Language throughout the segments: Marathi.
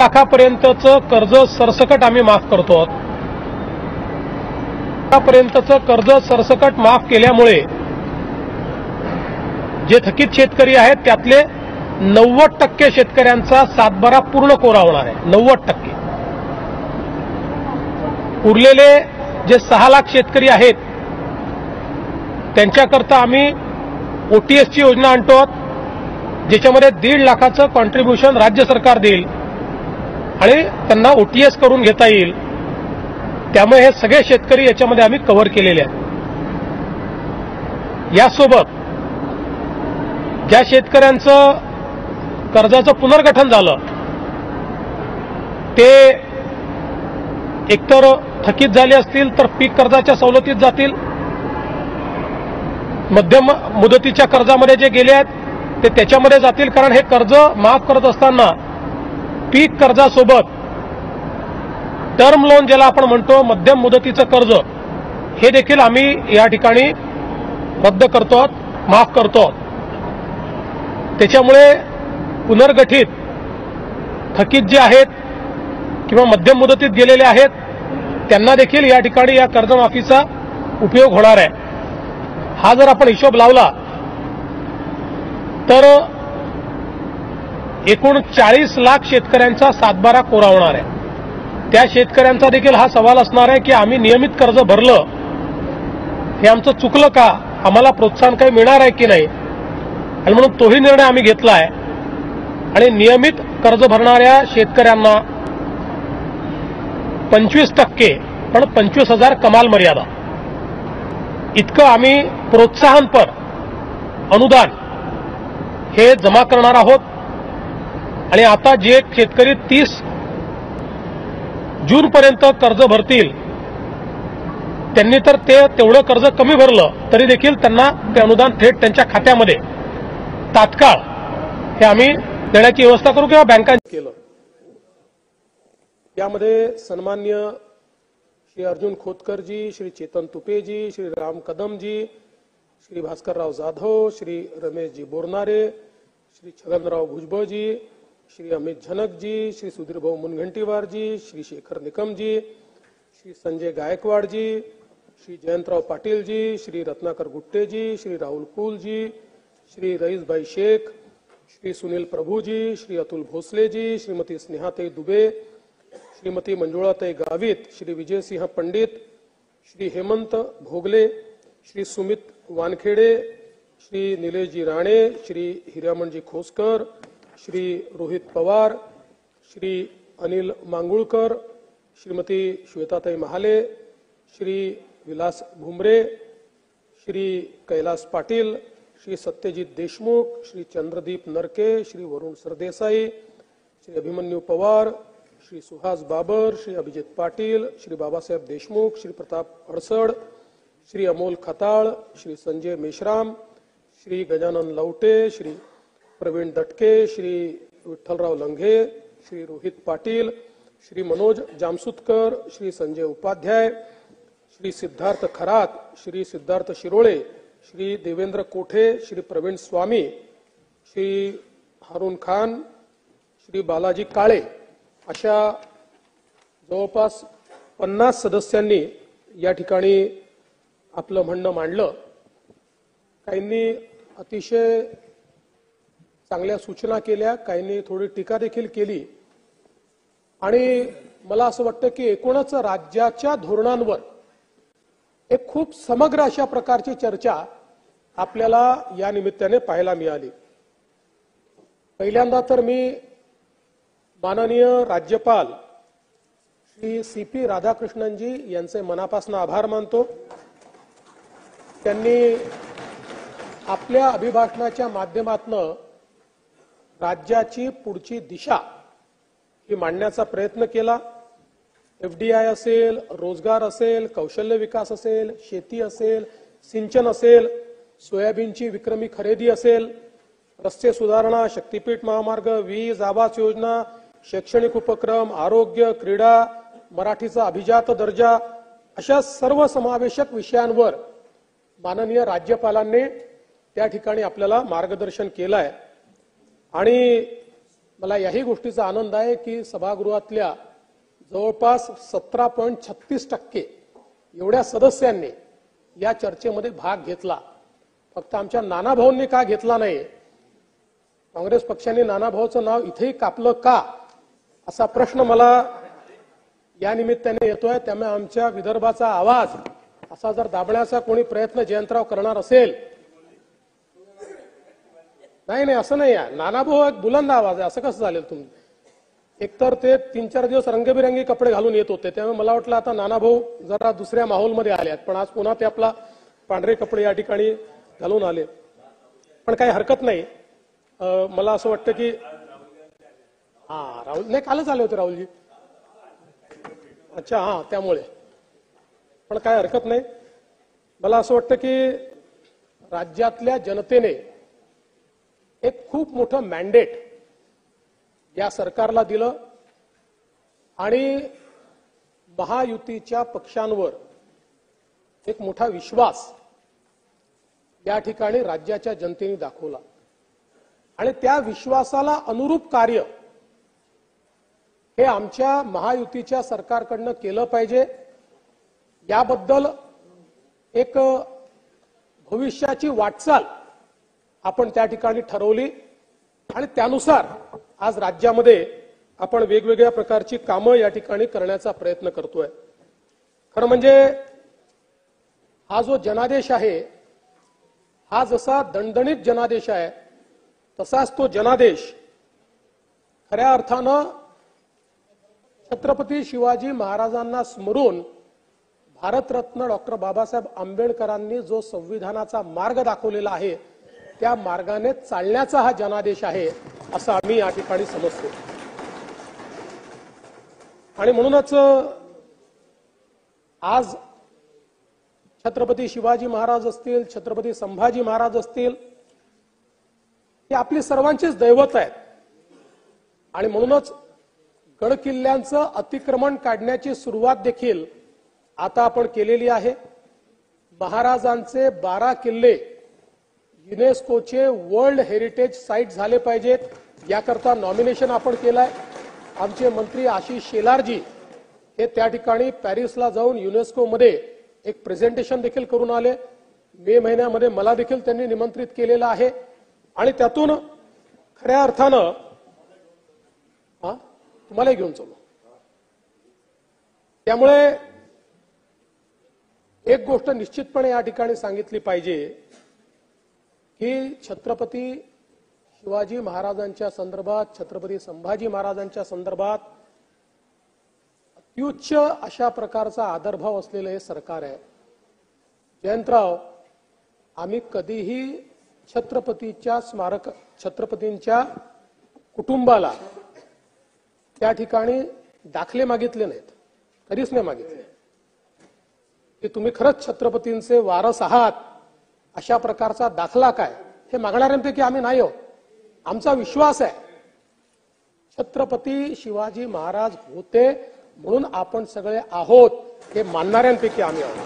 लाखापर्यंतचं कर्ज सरसकट आम्ही माफ करतो आहोत। लाखापर्यंतचं कर्ज सरसकट माफ केल्यामुळे जे थकीत शेतकरी आहेत त्यातले 90% शेतकऱ्यांचा सातबारा पूर्ण कोरा होणार आहे। 90%। उरलेले जे 6 लाख शेतकरी आहेत त्यांच्याकरता आम्ही ओटीएसची योजना आणतो आहोत, ज्याच्यामध्ये 1.5 लाखाचं कॉन्ट्रीब्युशन राज्य सरकार देईल आणि त्यांना ओटीएस करून घेता येईल। त्यामुळे हे सगळे शेतकरी याच्यामध्ये आम्ही कव्हर केलेले आहेत। यासोबत ज्या शेतकऱ्यांचं कर्जाचं पुनर्गठन झालं ते एकतर थकीत झाले असतील तर पीक कर्जाच्या सवलतीत जातील, मध्यम मुदतीच्या कर्जामध्ये जे गेले आहेत ते त्याच्यामध्ये जातील, कारण हे कर्ज माफ करत असताना पीक कर्जासोबत टर्म लोन ज्याला आपण म्हणतो मध्यम मुदतीचं कर्ज हे देखील आम्ही या ठिकाणी रद्द करतो आहोत, माफ करतो आहोत। त्याच्यामुळे पुनर्गठित थकीत जे आहेत किंवा मध्यम मुदतीत गेलेले आहेत त्यांना देखील या ठिकाणी या कर्जमाफीचा उपयोग होणार आहे। हा जर आपण हिशोब लावला तर एकूण 40 लाख शेतकऱ्यांचा सातबारा कोरा होणार आहे। त्या शेतकऱ्यांचा देखील हा सवाल असणार आहे की आम्ही नियमित कर्ज भरलं, हे आमचं चुकलं का, आम्हाला प्रोत्साहन काही मिळणार आहे की नाही, आणि म्हणून तोही निर्णय आम्ही घेतला आहे आणि नियमित कर्ज भरणाऱ्या शेतकऱ्यांना 25% पण 25,000 कमाल मर्यादा इतकं आम्ही प्रोत्साहनपर अनुदान हे जमा करणार आहोत। आणि आता जे शेतकरी 30 जूनपर्यंत कर्ज भरतील त्यांनी तर तेवढं कर्ज कमी भरलं तरी देखील त्यांना ते अनुदान थेट त्यांच्या खात्यामध्ये तात्काळ हे आम्ही देण्याची व्यवस्था करू किंवा बँकांनी केलं। यामध्ये सन्मान्य श्री अर्जुन खोतकरजी, श्री चेतन तुपेजी, श्री राम कदमजी, श्री भास्करराव जाधव, श्री रमेशजी बोरनारे, श्री छगनराव भुजबळजी, श्री अमित झनकजी, श्री सुधीरभाऊ मुनघंटीवारजी, श्री शेखर निकमजी, श्री संजय गायकवाडजी, श्री जयंतराव पाटीलजी, श्री रत्नाकर गुट्टेजी, श्री राहुल कुलजी, श्री रईसभाई शेख, श्री सुनील प्रभुजी, श्री अतुल भोसलेजी, श्रीमती स्नेहाताई दुबे, श्रीमती मंजुळाताई गावित, श्री विजयसिंह पंडित, श्री हेमंत भोगले, श्री सुमित वानखेडे, श्री निलेशजी राणे, श्री हिरामणजी खोसकर, श्री रोहित पवार, श्री अनिल मांगुळकर, श्रीमती श्वेताताई महाले, श्री विलास भुमरे, श्री कैलास पाटील, श्री सत्यजित देशमुख, श्री चंद्रदीप नरके, श्री वरुण सरदेसाई, श्री अभिमन्यू पवार, श्री सुहास बाबर, श्री अभिजित पाटील, श्री बाबासाहेब देशमुख, श्री प्रताप अडसड, श्री अमोल खताळ, श्री संजय मेश्राम, श्री गजानन लवटे, श्री प्रवीण दटके, श्री विठ्ठलराव लंघे, श्री रोहित पाटील, श्री मनोज जामसुतकर, श्री संजय उपाध्याय, श्री सिद्धार्थ खरात, श्री सिद्धार्थ शिरोळे, श्री देवेंद्र कोठे, श्री प्रवीण स्वामी, श्री हारून खान, श्री बालाजी काळे अशा जवळपास 50 सदस्यांनी या ठिकाणी आपलं म्हणणं मांडलं। काहींनी अतिशय चांगल्या सूचना केल्या, काहींनी थोडी टीका देखील केली आणि मला असं वाटतं की एकूणच राज्याच्या धोरणांवर एक खूप समग्र अशा प्रकारची चर्चा आपल्याला या निमित्ताने पाहायला मिळाली। पहिल्यांदा तर मी माननीय राज्यपाल श्री CP राधाकृष्णनजी यांचे मनापासून आभार मानतो। त्यांनी आपल्या अभिभाषणाच्या माध्यमातून राज्याची पुढची दिशा ही मांडण्याचा प्रयत्न केला। FDI असेल, रोजगार असेल, कौशल्य विकास असेल, शेती असेल, सिंचन असेल, सोयाबीनची विक्रमी खरेदी असेल, रस्ते सुधारणा, शक्तीपीठ महामार्ग, वीज, आवास योजना, शैक्षणिक उपक्रम, आरोग्य, क्रीडा, मराठीचा अभिजात दर्जा अशा सर्व समावेशक विषयांवर माननीय राज्यपालांनी त्या ठिकाणी आपल्याला मार्गदर्शन केलं आहे। आणि मला याही गोष्टीचा आनंद आहे की सभागृहातल्या जवळपास 17.36% एवढ्या सदस्यांनी या चर्चेमध्ये भाग घेतला. फक्त आमच्या नानाभाऊंनी का घेतला नाही, काँग्रेस पक्षाने नानाभाऊचं नाव इथेही कापलं का, असा प्रश्न मला या निमित्ताने येतोय. त्यामुळे आमच्या विदर्भाचा आवाज असा जर दाबण्याचा कोणी प्रयत्न जयंतराव करणार असेल, नाही असं नाही आहे. नानाभाऊ एक बुलंद आवाज आहे, असं कसं झालेल तुम्ही? एकतर ते 3-4 दिवस रंगबिरंगी कपडे घालून येत होते, त्यामुळे मला वाटलं आता नानाभाऊ जरा दुसऱ्या माहोलमध्ये आले आहेत, पण आज पुन्हा ते आपला पांढरे कपडे या ठिकाणी घालून आले. पण काही हरकत नाही. मला असं वाटतं की राहुल नाही, कालच आले होते राहुलजी. अच्छा, त्यामुळे पण काय हरकत नाही. मला असं वाटतं की राज्यातल्या जनतेने एक खूप मोठं मॅन्डेट या सरकारला दिलं आणि महायुतीच्या पक्षांवर एक मोठा विश्वास या ठिकाणी राज्याच्या जनतेने दाखवला आणि त्या विश्वासाला अनुरूप कार्य हे आमच्या महायुतीच्या सरकारकडनं केलं पाहिजे. याबद्दल एक भविष्याची वाटचाल आपण त्या ठिकाणी ठरवली आणि त्यानुसार आज राज्यामध्ये आपण वेगवेगळ्या प्रकारची कामं या ठिकाणी करण्याचा प्रयत्न करतोय. खरं म्हणजे हा जो जनादेश आहे, हा जसा दणदणीत जनादेश आहे, तसाच तो जनादेश खऱ्या अर्थानं छत्रपती शिवाजी महाराजांना स्मरून भारतरत्न डॉक्टर बाबासाहेब आंबेडकरांनी जो संविधानाचा मार्ग दाखवलेला आहे, त्या मार्गाने चालण्याचा हा जनादेश आहे, असं आम्ही या ठिकाणी समजतो. आणि म्हणूनच आज छत्रपती शिवाजी महाराज असतील, छत्रपती संभाजी महाराज असतील, हे आपली सर्वांचीच दैवत आहेत. आणि म्हणूनच गड किल्ल्यांचं अतिक्रमण काढण्याची सुरुवात देखील आता आपण केलेली आहे. महाराजांचे 12 किल्ले युनेस्कोचे वर्ल्ड हेरिटेज साईट झाले पाहिजेत, याकरता नॉमिनेशन आपण केलंय. आमचे मंत्री आशिष शेलारजी हे त्या ठिकाणी पॅरिसला जाऊन युनेस्कोमध्ये एक प्रेझेंटेशन देखील करून आले. मे महिन्यामध्ये मला देखील त्यांनी निमंत्रित केलेलं आहे आणि त्यातून खऱ्या अर्थानं तुम्हालाही घेऊन चलो. त्यामुळे एक गोष्ट निश्चितपणे या ठिकाणी सांगितली पाहिजे की छत्रपती शिवाजी महाराजांच्या संदर्भात, छत्रपती संभाजी महाराजांच्या संदर्भात अत्युच्च अशा प्रकारचा आदरभाव असलेलं हे सरकार आहे. जयंतराव, आम्ही कधीही छत्रपतींच्या कुटुंबाला त्या ठिकाणी दाखले मागितले नाहीत, कधीच नाही मागितले. की तुम्ही खरंच छत्रपतींचे वारस आहात अशा प्रकारचा दाखला काय, हे मागणाऱ्यांपैकी आम्ही नाही आहोत. आमचा विश्वास आहे छत्रपती शिवाजी महाराज होते म्हणून आपण सगळे आहोत, हे मानणाऱ्यांपैकी आम्ही आहोत.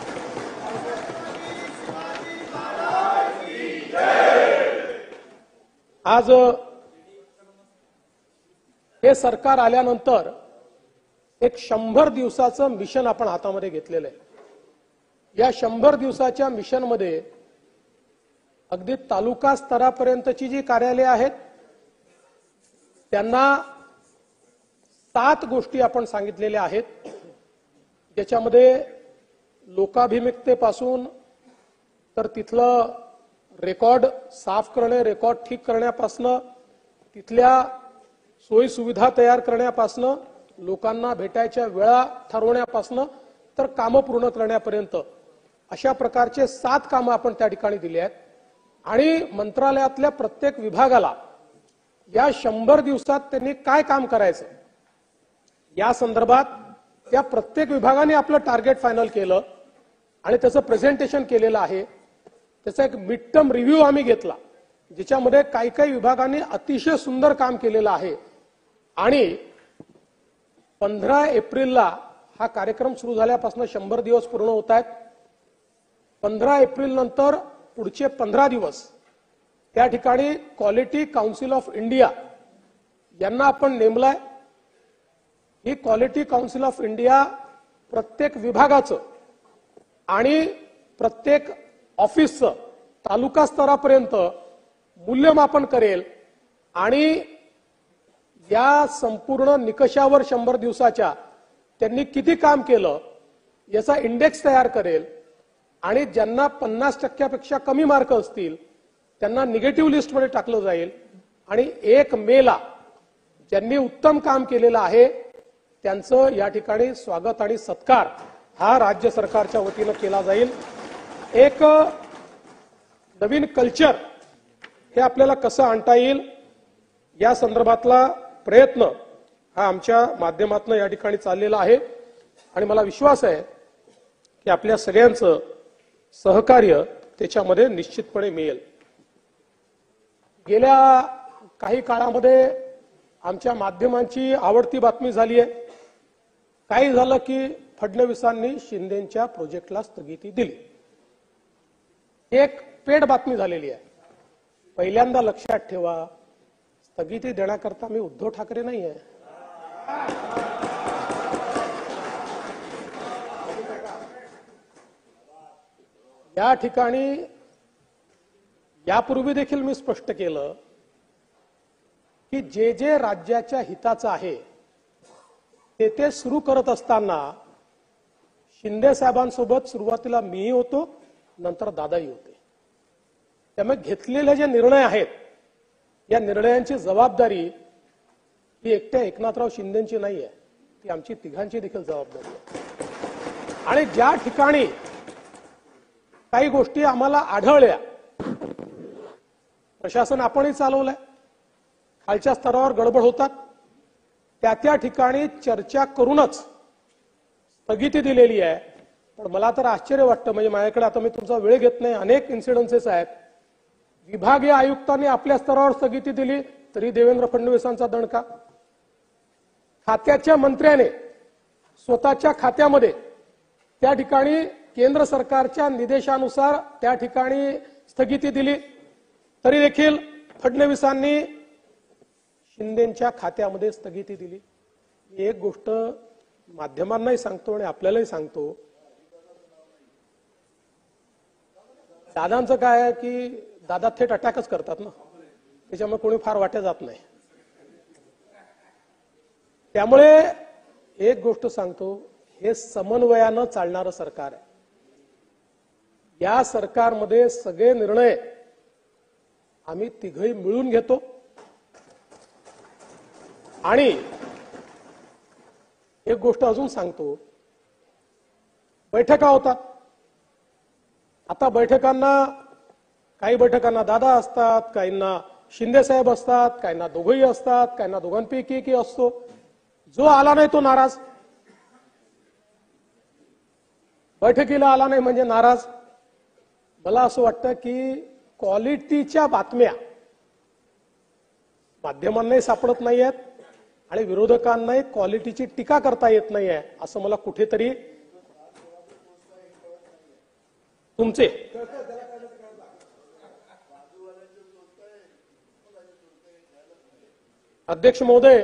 आज हे सरकार आल्यानंतर एक 100 दिवसाचं मिशन आपण हातामध्ये घेतलेलं आहे. या 100 दिवसाच्या मिशनमध्ये अगदी तालुका स्तरापर्यंतची जी कार्यालये आहेत त्यांना 7 गोष्टी आपण सांगितलेल्या आहेत, ज्याच्यामध्ये लोकाभिमुखतेपासून तर तिथलं रेकॉर्ड साफ करणे, रेकॉर्ड ठीक करण्यापासनं, तिथल्या सोयी सुविधा तयार करण्यापासनं, लोकांना भेटायच्या वेळा ठरवण्यापासनं तर कामं पूर्ण करण्यापर्यंत अशा प्रकारचे 7 कामं आपण त्या ठिकाणी दिली आहेत. आणि मंत्रालयातल्या प्रत्येक विभागाला या 100 दिवसात त्यांनी काय काम करायचं या संदर्भात त्या प्रत्येक विभागाने आपलं टार्गेट फायनल केलं आणि त्याचं प्रेझेंटेशन केलेलं आहे. त्याचा एक मिड टर्म रिव्ह्यू आम्ही घेतला, ज्याच्यामध्ये काही विभागांनी अतिशय सुंदर काम केलेलं आहे. आणि 15 एप्रिलला हा कार्यक्रम सुरू झाल्यापासून 100 दिवस पूर्ण होत आहेत. 15 एप्रिल नंतर पुढचे 15 दिवस त्या ठिकाणी क्वालिटी काउन्सिल ऑफ इंडिया यांना आपण नेमलाय. ही क्वालिटी काउन्सिल ऑफ इंडिया प्रत्येक विभागाचं आणि प्रत्येक ऑफिसचं तालुका स्तरापर्यंत मूल्यमापन करेल आणि या संपूर्ण निकषावर 100 दिवसाच्या त्यांनी किती काम केलं याचा इंडेक्स तयार करेल आणि ज्यांना 50% कमी मार्क असतील त्यांना निगेटिव्ह लिस्टमध्ये टाकलं जाईल आणि 1 मेला ज्यांनी उत्तम काम केलेलं आहे त्यांचं या ठिकाणी स्वागत आणि सत्कार हा राज्य सरकारच्या वतीनं केला जाईल. एक नवीन कल्चर हे आपल्याला कसं आणता येईल या संदर्भातला प्रयत्न हा आमच्या माध्यमातून या ठिकाणी चाललेला आहे आणि मला विश्वास आहे की आपल्या सगळ्यांचं सहकार्य त्याच्यामध्ये निश्चितपणे मिळेल. गेल्या काही काळामध्ये आमच्या माध्यमांची आवडती बातमी झाली आहे. काही झालं की फडणवीसांनी शिंदेच्या प्रोजेक्टला स्थगिती दिली. एक पेड बातमी झालेली आहे. पहिल्यांदा लक्षात ठेवा, स्थगिती देण्याकरता मी उद्धव ठाकरे नाही आहे. या ठिकाणी यापूर्वी देखील मी स्पष्ट केलं की जे जे राज्याच्या हिताचं आहे ते सुरू करत असताना शिंदे साहेबांसोबत सुरुवातीला मीही होतो, नंतर दादाही होते. त्यामुळे घेतलेले जे निर्णय आहेत या निर्णयांची जबाबदारी ही एकट्या एकनाथराव शिंदेची नाही आहे, ती आमची तिघांची देखील जबाबदारी आहे. आणि ज्या ठिकाणी काही गोष्टी आम्हाला आढळल्या, प्रशासन आपणही चालवलंय, खालच्या स्तरावर गडबड होतात, त्या ठिकाणी चर्चा करूनच स्थगिती दिलेली आहे. पण मला तर आश्चर्य वाटतं, म्हणजे माझ्याकडे आता मी तुमचा वेळ घेत नाही, अनेक इन्सिडेन्सेस आहेत. विभागीय आयुक्तांनी आपल्या स्तरावर स्थगिती दिली तरी देवेंद्र फडणवीसांचा दणका. खात्याच्या मंत्र्याने स्वतःच्या खात्यामध्ये त्या ठिकाणी केंद्र सरकारच्या निर्देशानुसार त्या ठिकाणी स्थगिती दिली तरी देखील फडणवीसांनी शिंदेच्या खात्यामध्ये स्थगिती दिली. एक गोष्ट माध्यमांनाही सांगतो आणि आपल्यालाही सांगतो, दादांचं काय आहे की दादा थेट अटॅकच करतात ना, त्याच्यामुळे कोणी फार वाट्या जात नाही. त्यामुळे एक गोष्ट सांगतो, हे समन्वयानं चालणारं सरकार आहे. या सरकारमध्ये सगळे निर्णय आम्ही तिघही मिळून घेतो आणि एक गोष्ट अजून सांगतो, बैठका होतात. आता काही बैठकांना दादा असतात, काहींना शिंदे साहेब असतात, काहींना दोघंही असतात, काहींना दोघांपैकी एकही असतो. जो आला नाही तो नाराज, बैठकीला आला नाही म्हणजे नाराज. मला असं वाटतं की क्वालिटीच्या बातम्या माध्यमांनाही सापडत नाहीयेत आणि विरोधकांनाही क्वालिटीची टीका करता येत नाहीये, असं मला कुठेतरी तुमचे अध्यक्ष महोदय,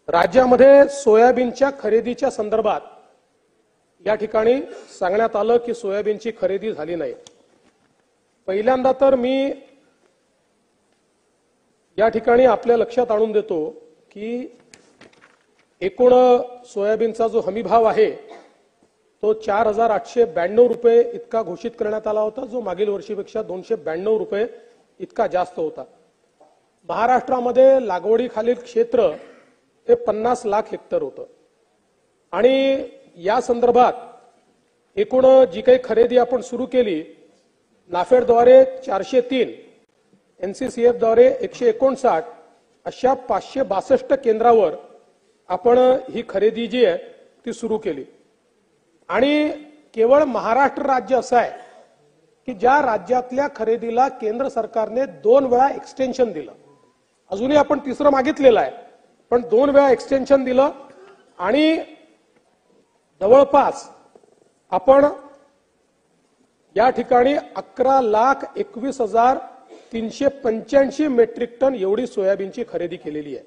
राज्यामध्ये सोयाबीनच्या खरेदीच्या संदर्भात या ठिकाणी सांगण्यात आलं की सोयाबीनची खरेदी झाली नाही. पहिल्यांदा तर मी या ठिकाणी आपल्या लक्षात आणून देतो की एकूण सोयाबीनचा जो हमी भाव आहे तो 4,892 रुपये इतका घोषित करण्यात आला होता, जो मागील वर्षीपेक्षा 292 रुपये इतका जास्त होता. महाराष्ट्रामध्ये लागवडीखालील क्षेत्र हे 50 लाख हेक्टर होतं आणि या संदर्भात एकूण जी काही खरेदी आपण सुरू केली, नाफेडद्वारे 403, एनसीसीएफ द्वारे 159, अशा 562 केंद्रावर आपण ही खरेदी जी आहे ती सुरू केली. आणि केवळ महाराष्ट्र राज्य असं आहे की ज्या राज्यातल्या खरेदीला केंद्र सरकारने 2 वेळा एक्सटेन्शन दिलं. अजूनही आपण तिसरं मागितलेलं आहे, पण 2 वेळा एक्सटेन्शन दिलं आणि जवळपास आपण या ठिकाणी 11,21,000 385 मेट्रिक टन एवढी सोयाबीनची खरेदी केलेली आहे।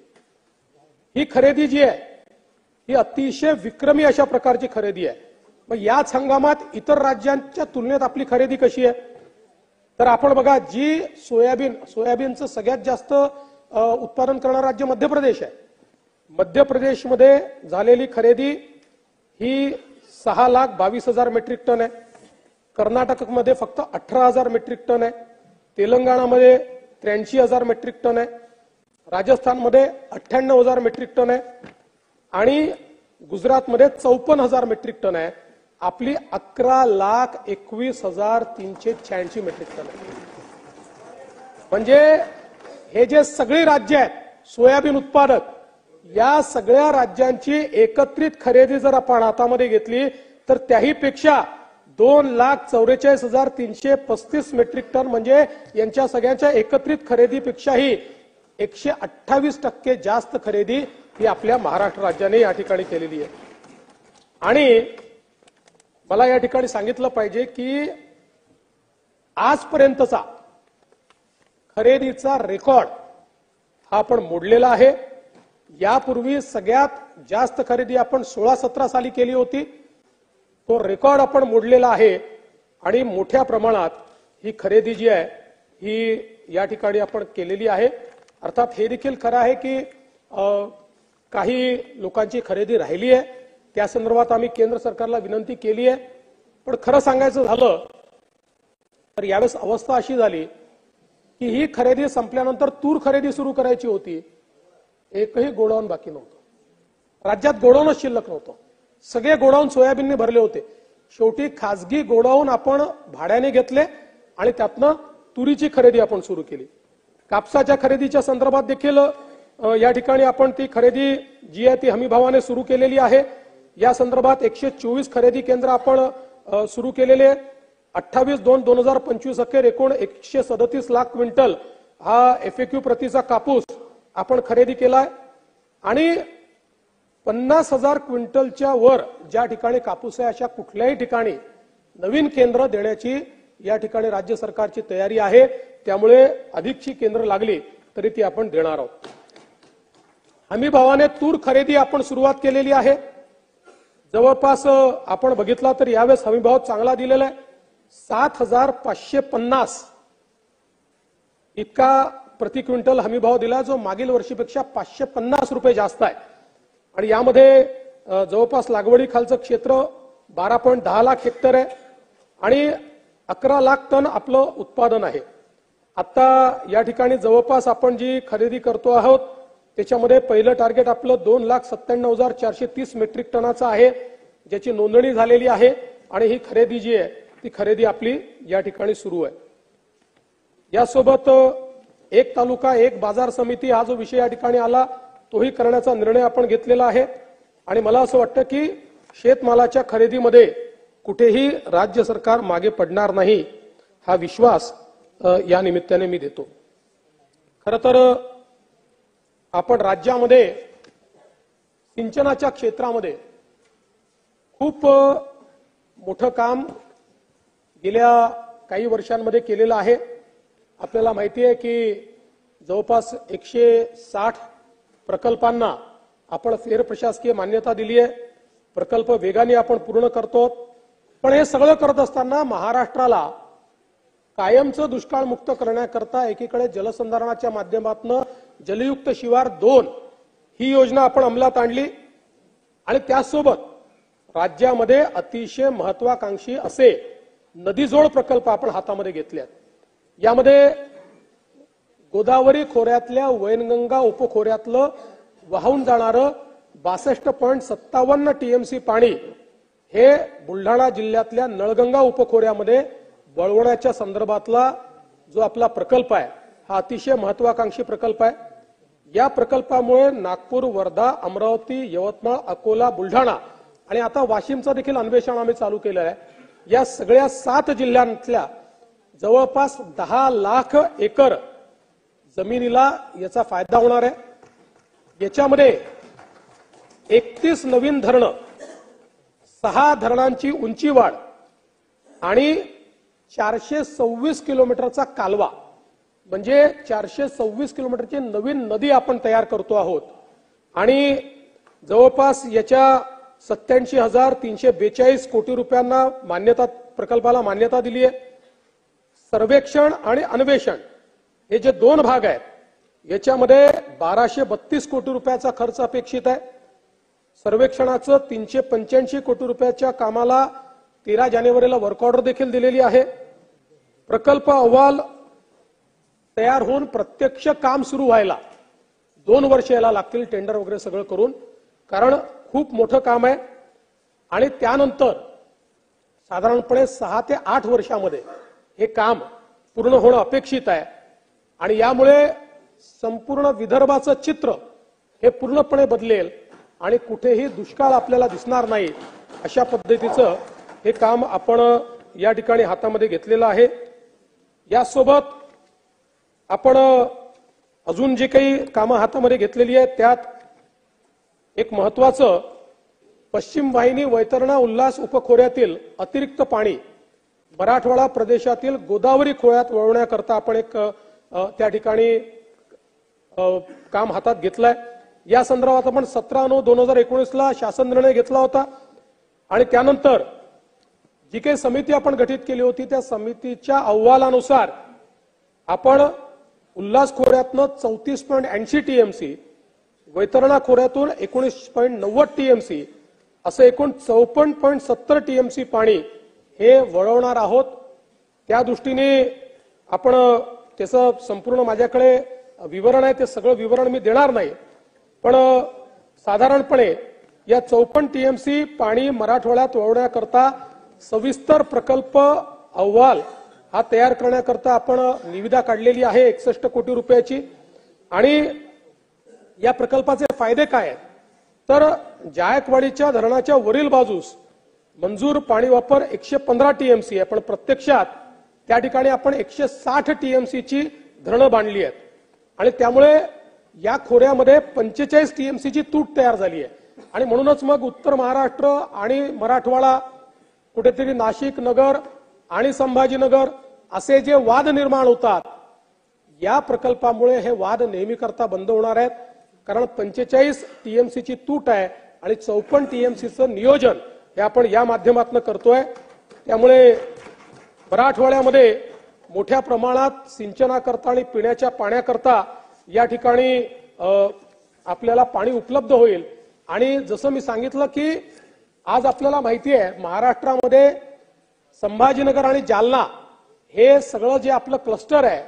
ही खरेदी जी आहे ही अतिशय विक्रमी अशा प्रकारची खरेदी आहे। मग याच हंगामात इतर राज्यांच्या तुलनेत आपली खरेदी कशी आहे? तर आपण बघा, जी सोयाबीनचं सगळ्यात जास्त उत्पादन करणारं राज्य मध्य प्रदेश आहे। मध्य प्रदेशमध्ये झालेली खरेदी ही 6,22,000 मेट्रिक टन आहे। कर्नाटकमध्ये फक्त 18,000 मेट्रिक टन आहे। तेलंगणामध्ये 83,000 मेट्रिक टन आहे। राजस्थानमध्ये 98,000 मेट्रिक टन आहे आणि गुजरातमध्ये 54,000 मेट्रिक टन आहे। आपली 11,21,386 मेट्रिक टन आहे। म्हणजे हे जे सगळे राज्य आहेत सोयाबीन उत्पादक, या सगळ्या राज्यांची एकत्रित खरेदी जर आपण हातामध्ये घेतली तर त्याही पेक्षा 2,44,335 मेट्रिक टन, म्हणजे यांच्या सगळ्यांच्या एकत्रित खरेदीपेक्षाही 128% जास्त खरेदी ही आपल्या महाराष्ट्र राज्याने या ठिकाणी केलेली आहे। आणि मला या ठिकाणी सांगितलं पाहिजे की आजपर्यंतचा खरेदीचा रेकॉर्ड हा आपण मोडलेला आहे। यापूर्वी सगळ्यात जास्त खरेदी आपण 16-17 साली केली होती, तो रेकॉर्ड आपण मोडलेला आहे आणि मोठ्या प्रमाणात ही खरेदी जी आहे ही या ठिकाणी आपण केलेली आहे। अर्थात हे देखील खरं आहे की काही लोकांची खरेदी राहिली आहे, त्या संदर्भात आम्ही केंद्र सरकारला विनंती केली आहे। पण खरं सांगायचं झालं तर यावेळेस अवस्था अशी झाली की ही खरेदी संपल्यानंतर तूर खरेदी सुरू करायची होती, एकही गोडाऊन बाकी नव्हतं। राज्यात गोडाऊनच शिल्लक नव्हतं, सगळे गोडाऊन सोयाबीनने भरले होते। शेवटी खासगी गोडाऊन आपण भाड्याने घेतले आणि त्यातनं तुरीची खरेदी आपण सुरू केली। कापसाच्या खरेदीच्या संदर्भात देखील या ठिकाणी आपण ती खरेदी जी आहे ती हमीभावाने सुरू केलेली आहे। या संदर्भात 124 खरेदी केंद्र आपण सुरू केलेले। 28/2/2025 अखेर एकूण 137 लाख क्विंटल हा FAQ प्रतीचा कापूस आपण खरेदी केलाय आणि 50,000 क्विंटलच्या वर ज्या ठिकाणी कापूस आहे अशा कुठल्याही ठिकाणी नवीन केंद्र देण्याची या ठिकाणी राज्य सरकारची तयारी आहे। त्यामुळे अधिकची केंद्र लागली तरी ती आपण देणार आहोत। हमी भावाने तूर खरेदी आपण सुरुवात केलेली आहे। जवळपास आपण बघितला तर यावेळेस हमी भाव चांगला दिलेला आहे, 7,550 इतका प्रति क्विंटल हमी भाव दिला, जो मागील वर्षीपेक्षा 550 रुपये जास्त आहे। आणि यामध्ये जवळपास लागवडी खालचं क्षेत्र 12.10 लाख हेक्टर आहे आणि 11 लाख टन आपलं उत्पादन आहे। आता या ठिकाणी जवळपास आपण जी खरेदी करतो आहोत त्याच्यामध्ये पहिलं टार्गेट आपलं 2,97,430 मेट्रिक टनाचं आहे, ज्याची नोंदणी झालेली आहे आणि ही खरेदी जी आहे ती खरेदी आपली या ठिकाणी सुरू आहे। यासोबत एक तालुका एक बाजार समिती हा जो विषय या ठिकाणी आला तोही करण्याचा निर्णय आपण घेतलेला आहे। आणि मला असं वाटतं की शेतमालाच्या खरेदीमध्ये कुठेही राज्य सरकार मागे पडणार नाही, हा विश्वास या निमित्ताने मी देतो। खरं तर आपण राज्यामध्ये सिंचनाच्या क्षेत्रामध्ये खूप मोठं काम गेल्या काही वर्षांमध्ये केलेलं आहे। आपल्याला माहिती आहे की जवळपास 160 प्रकल्पांना आपण फेर प्रशासकीय मान्यता दिली आहे। प्रकल्प वेगाने आपण पूर्ण करतो। पण हे सगळं करत असताना महाराष्ट्राला कायमचं दुष्काळ मुक्त करण्याकरता एकीकडे जलसंधारणाच्या माध्यमातून जलयुक्त शिवार 2 ही योजना आपण अंमलात आणली आणि त्यासोबत राज्यामध्ये अतिशय महत्त्वाकांक्षी असे नदीजोड प्रकल्प आपण हातामध्ये घेतले आहेत। यामध्ये गोदावरी खोऱ्यातल्या वैनगंगा उपखोऱ्यातलं वाहून जाणारं 62.57 TMC पाणी हे बुलढाणा जिल्ह्यातल्या नळगंगा उपखोऱ्यामध्ये वळवण्याच्या संदर्भातला जो आपला प्रकल्प आहे हा अतिशय महत्त्वाकांक्षी प्रकल्प आहे। या प्रकल्पामुळे नागपूर, वर्धा, अमरावती, यवतमाळ, अकोला, बुलढाणा आणि आता वाशिमचं देखील अन्वेषण आम्ही चालू केलं आहे। या सगळ्या 7 जिल्ह्यांतल्या जवळपास 10 लाख एकर जमिनीला याचा फायदा होणार आहे। याच्यामध्ये 31 नवीन धरणं, 6 धरणांची उंची वाढ आणि 426 किलोमीटरचा कालवा म्हणजे 426 किलोमीटरची नवीन नदी आपण तयार करतो आहोत आणि जवळपास याच्या 87,342 कोटी रुपयांना प्रकल्पाला मान्यता दिली आहे। सर्वेक्षण आणि अन्वेषण हे जे दोन भाग आहेत याच्यामध्ये 1232 कोटी रुपयाचा खर्च अपेक्षित आहे। सर्वेक्षणाचं 385 कोटी रुपयाच्या कामाला 13 जानेवारीला वर्क ऑर्डर देखील दिलेली आहे। प्रकल्प अहवाल तयार होऊन प्रत्यक्ष काम सुरू व्हायला 2 वर्ष याला लागतील, टेंडर वगैरे सगळं करून, कारण खूप मोठं काम आहे आणि त्यानंतर साधारणपणे 6 ते 8 वर्षामध्ये हे काम पूर्ण होणं अपेक्षित आहे आणि यामुळे संपूर्ण विदर्भाचं चित्र हे पूर्णपणे बदलेल आणि कुठेही दुष्काळ आपल्याला दिसणार नाही अशा पद्धतीचं हे काम आपण या ठिकाणी हातामध्ये घेतलेलं आहे। यासोबत आपण अजून जे काही कामं हातामध्ये घेतलेली आहेत त्यात एक महत्त्वाचं पश्चिम वाहिनी वैतरणा उल्हास उपखोऱ्यातील अतिरिक्त पाणी मराठवाडा प्रदेशातील गोदावरी खोऱ्यात वळवण्याकरता आपण एक त्या ठिकाणी काम हातात घेतलंय। या संदर्भात आपण 17/9/2019 शासन निर्णय घेतला होता आणि त्यानंतर जी काही समिती आपण गठीत केली होती त्या समितीच्या अहवालानुसार आपण उल्हास खोऱ्यातनं 34.80 टीएमसी, वैतरणा खोऱ्यातून 19.90 टीएमसी असं एकूण 54.70 टीएमसी पाणी हे वळवणार आहोत। त्या दृष्टीने आपण त्याचं संपूर्ण माझ्याकडे विवरण आहे, ते सगळं विवरण मी देणार नाही, पण साधारणपणे या 54 टीएमसी पाणी मराठवाड्यात वळवण्याकरता सविस्तर प्रकल्प अहवाल हा तयार करण्याकरता आपण निविदा काढलेली आहे 61 कोटी रुपयाची। आणि या प्रकल्पाचे फायदे काय आहेत तर जायकवाडीच्या धरणाच्या वरील बाजूस मंजूर पाणी वापर 115 टीएमसी आहे, पण प्रत्यक्षात त्या ठिकाणी आपण 160 टीएमसीची धरणं बांधली आहेत आणि त्यामुळे या खोऱ्यामध्ये 45 टीएमसीची तूट तयार झाली आहे आणि म्हणूनच मग उत्तर महाराष्ट्र आणि मराठवाडा, कुठेतरी नाशिक नगर आणि संभाजीनगर असे जे वाद निर्माण होतात या प्रकल्पामुळे हे वाद नेहमी करता बंद होणार आहेत, कारण 45 टीएमसीची तूट आहे आणि 54 टीएमसीचं नियोजन हे आपण या माध्यमातून करतोय। त्यामुळे मराठवाड्यामध्ये मोठ्या प्रमाणात सिंचनाकरता आणि पिण्याच्या पाण्याकरता या ठिकाणी आपल्याला पाणी उपलब्ध होईल। आणि जसं मी सांगितलं की आज आपल्याला माहिती आहे महाराष्ट्रामध्ये संभाजीनगर आणि जालना हे सगळं जे आपलं क्लस्टर आहे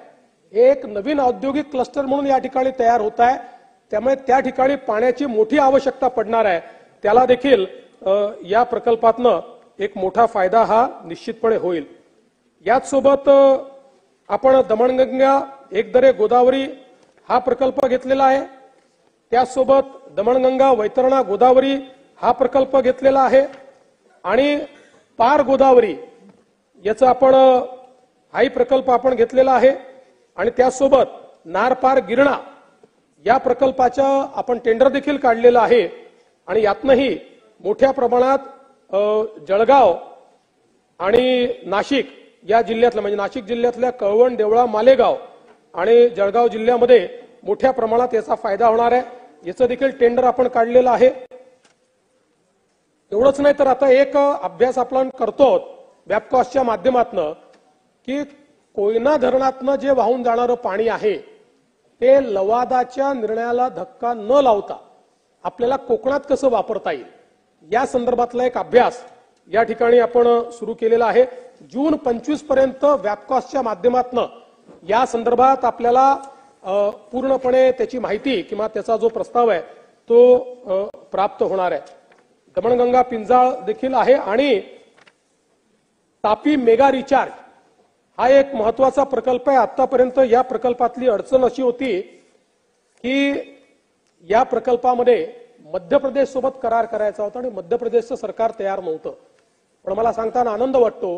हे एक नवीन औद्योगिक क्लस्टर म्हणून या ठिकाणी तयार होत आहे, त्यामुळे त्या ठिकाणी पाण्याची मोठी आवश्यकता पडणार आहे। त्याला देखील या प्रकल्पातनं एक मोठा फायदा हा निश्चितपणे होईल। याच सोबत आपण दमणगंगा एकदरे गोदावरी हा प्रकल्प घेतलेला आहे, त्याचसोबत दमणगंगा वैतरणा गोदावरी हा प्रकल्प घेतलेला आहे आणि पार गोदावरी याचा आपण हाही प्रकल्प आपण घेतलेला आहे आणि त्याचसोबत नार पार गिरणा या प्रकल्पाच्या आपण टेंडर देखील काढलेलं आहे आणि यातनंही मोठ्या प्रमाणात जळगाव आणि नाशिक या जिल्ह्यातल्या म्हणजे नाशिक जिल्ह्यातल्या कळवण, देवळा, मालेगाव आणि जळगाव जिल्ह्यामध्ये मोठ्या प्रमाणात याचा फायदा होणार आहे। याचं देखील टेंडर आपण काढलेलं आहे। एवढंच नाही तर आता एक अभ्यास आपण करतो वॅपकॉसच्या माध्यमातून की कोयना धरणातनं जे वाहून जाणारं पाणी आहे ते लवादाच्या निर्णयाला धक्का न लावता आपल्याला कोकणात कसं वापरता येईल या संदर्भातला एक अभ्यास या ठिकाणी आपण सुरू केलेला आहे। जून 25 पर्यंत वॅपकॉसच्या माध्यमातून या संदर्भात आपल्याला पूर्णपणे त्याची माहिती किंवा त्याचा जो प्रस्ताव आहे तो प्राप्त होणार आहे। दमणगंगा पिंजाळ देखील आहे आणि तापी मेगा रिचार्ज हा एक महत्त्वाचा प्रकल्प आहे। आतापर्यंत या प्रकल्पातली अडचण अशी होती की या प्रकल्पामध्ये मध्य प्रदेश सोबत करार करायचा होता आणि मध्य प्रदेशचं सरकार तयार नव्हतं, पण मला सांगताना आनंद वाटतो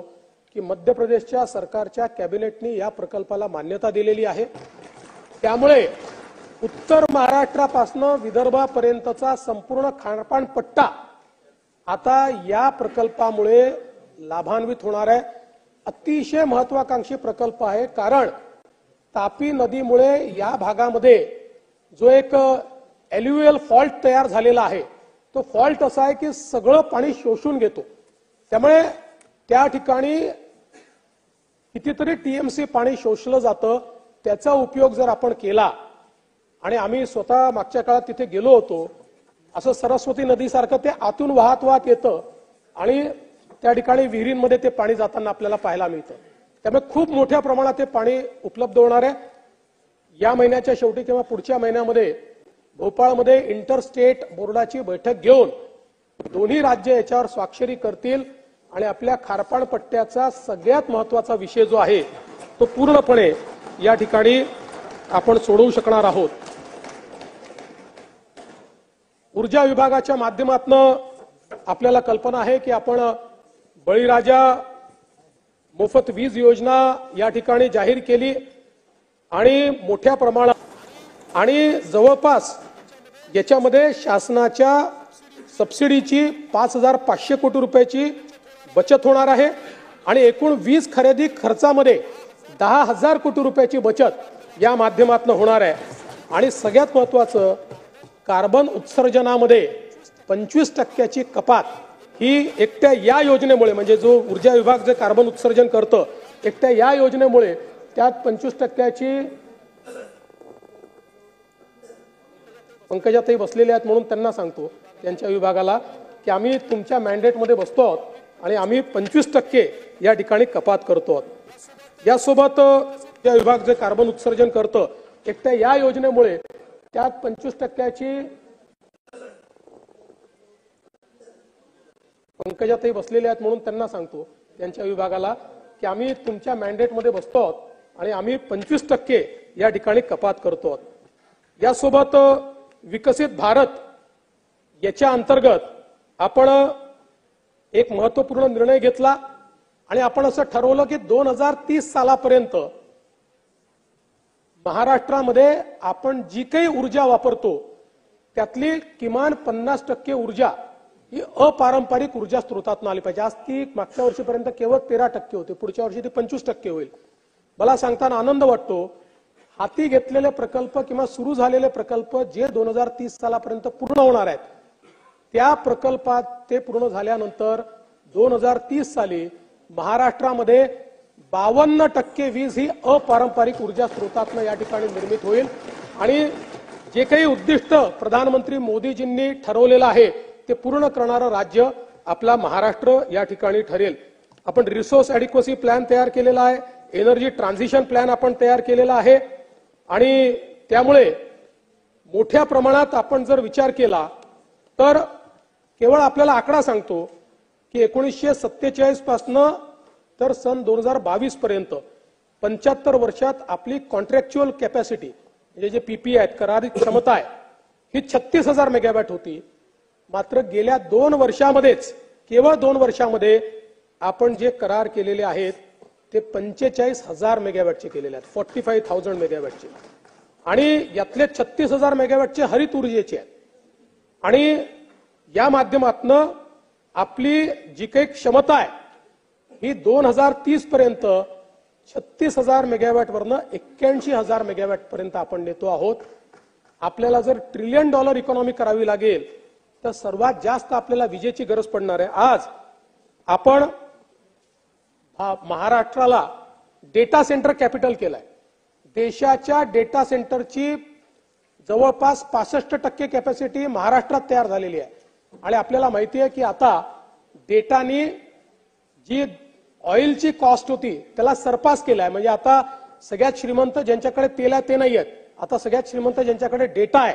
की मध्य प्रदेशच्या सरकारच्या कॅबिनेटने या प्रकल्पाला मान्यता दिलेली आहे। त्यामुळे उत्तर महाराष्ट्रापासून विदर्भापर्यंतचा संपूर्ण खारपाण पट्टा आता या प्रकल्पामुळे लाभान्वित होणार आहे। अतिशय महत्त्वाकांक्षी प्रकल्प आहे, कारण तापी नदीमुळे या भागामध्ये जो एक एल्युअल फॉल्ट तयार झालेला आहे, तो फॉल्ट असा आहे की सगळं पाणी शोषून घेतो. त्यामुळे त्या ठिकाणी कितीतरी टीएमसी पाणी शोषलं जातं. त्याचा उपयोग जर आपण केला, आणि आम्ही स्वतः मागच्या काळात तिथे गेलो होतो, असं सरस्वती नदीसारखं ते आतून वाहत वाहत येतं आणि त्या ठिकाणी विहिरींमध्ये ते पाणी जाताना आपल्याला पाहायला मिळतं. त्यामुळे खूप मोठ्या प्रमाणात ते पाणी उपलब्ध होणार आहे. या महिन्याच्या शेवटी किंवा पुढच्या महिन्यामध्ये भोपाळमध्ये इंटरस्टेट बोर्डाची बैठक घेऊन दोन्ही राज्य याच्यावर स्वाक्षरी करतील आणि आपल्या खारपाण पट्ट्याचा सगळ्यात महत्वाचा विषय जो आहे तो पूर्णपणे या ठिकाणी आपण सोडवू शकणार आहोत. ऊर्जा विभागाच्या माध्यमातून आपल्याला कल्पना आहे की आपण बळीराजा मोफत वीज योजना या ठिकाणी जाहीर केली आणि मोठ्या प्रमाणात आणि जवळपास याच्यामध्ये शासनाच्या सबसिडीची 5,500 कोटी रुपयाची बचत होणार आहे आणि एकूण वीज खरेदी खर्चामध्ये 10,000 कोटी रुपयाची बचत या माध्यमातून होणार आहे. आणि सगळ्यात महत्त्वाचं, कार्बन उत्सर्जनामध्ये 25% कपात ही एकट्या या योजनेमुळे, म्हणजे जो ऊर्जा विभाग जे कार्बन उत्सर्जन करतं, एकट्या या योजनेमुळे त्यात 25%ची पंकजाताई बसलेले आहेत म्हणून त्यांना सांगतो त्यांच्या विभागाला की आम्ही तुमच्या मॅन्डेटमध्ये बसतो आहोत आणि आम्ही 25% या ठिकाणी कपात करतो आहोत. यासोबत या विभाग जे कार्बन उत्सर्जन करतं, एकट्या या योजनेमुळे त्यात 25%ची पंकजाताई बसलेले आहेत म्हणून त्यांना सांगतो त्यांच्या विभागाला की आम्ही तुमच्या मॅन्डेटमध्ये बसतो आहोत आणि आम्ही 25% या ठिकाणी कपात करतो आहोत. यासोबत विकसित भारत याच्या अंतर्गत आपण एक महत्त्वपूर्ण निर्णय घेतला आणि आपण असं ठरवलं की 2030 सालापर्यंत महाराष्ट्रामध्ये आपण जी काही ऊर्जा वापरतो त्यातली किमान 50% ऊर्जा ही अपारंपरिक ऊर्जा स्रोतातून आली पाहिजे. आज ती मागच्या वर्षीपर्यंत केवळ 13% होती, पुढच्या वर्षी ती 25% होईल. मला सांगताना आनंद वाटतो, हाती घेतलेले प्रकल्प किंवा सुरू झालेले प्रकल्प जे 2030 सालापर्यंत पूर्ण होणार आहेत, त्या प्रकल्पात ते पूर्ण झाल्यानंतर 2030 साली महाराष्ट्रामध्ये 52% वीज ही अपारंपरिक ऊर्जा स्रोतातून या ठिकाणी निर्मित होईल. आणि जे काही उद्दिष्ट प्रधानमंत्री मोदीजींनी ठरवलेलं आहे ते पूर्ण करणारं राज्य आपला महाराष्ट्र या ठिकाणी ठरेल. आपण रिसोर्स ऍडिक्वसी प्लॅन तयार केलेला आहे, एनर्जी ट्रान्झिशन प्लॅन आपण तयार केलेला आहे आणि त्यामुळे मोठ्या प्रमाणात आपण जर विचार केला तर केवळ आपल्याला आकडा सांगतो की 1947 पासून तर सन 2022 पर्यंत 75 वर्षात आपली कॉन्ट्रॅक्च्युअल कॅपॅसिटी म्हणजे जे पीपीआय आहेत, करारी क्षमता आहे, ही 36,000 मेगावॅट होती. मात्र गेल्या 2 वर्षामध्येच, केवळ 2 वर्षामध्ये आपण जे करार केलेले आहेत ते 45,000 मेगावॅटचे केलेले आहेत, 45,000 मेगावॅटचे. आणि यातले 36,000 मेगावॅटचे हरित ऊर्जेचे आहेत. आणि या माध्यमातून आपली जी काही क्षमता आहे ही 2030 पर्यंत 36,000 मेगावॅट वरनं 81,000 मेगावॅट पर्यंत आपण नेतो आहोत. आपल्याला जर $1 ट्रिलियन इकॉनॉमी करावी लागेल तर सर्वात जास्त आपल्याला विजेची गरज पडणार आहे. आज आपण महाराष्ट्राला डेटा सेंटर कॅपिटल केलाय. देशाच्या डेटा सेंटरची जवळपास 65% कॅपॅसिटी महाराष्ट्रात तयार झालेली आहे. आणि आपल्याला माहिती आहे की आता डेटानी जी ऑइलची कॉस्ट होती त्याला सरपास केलाय. म्हणजे आता सगळ्यात श्रीमंत ज्यांच्याकडे तेल आहे ते नाही आहेत, आता सगळ्यात श्रीमंत ज्यांच्याकडे डेटा आहे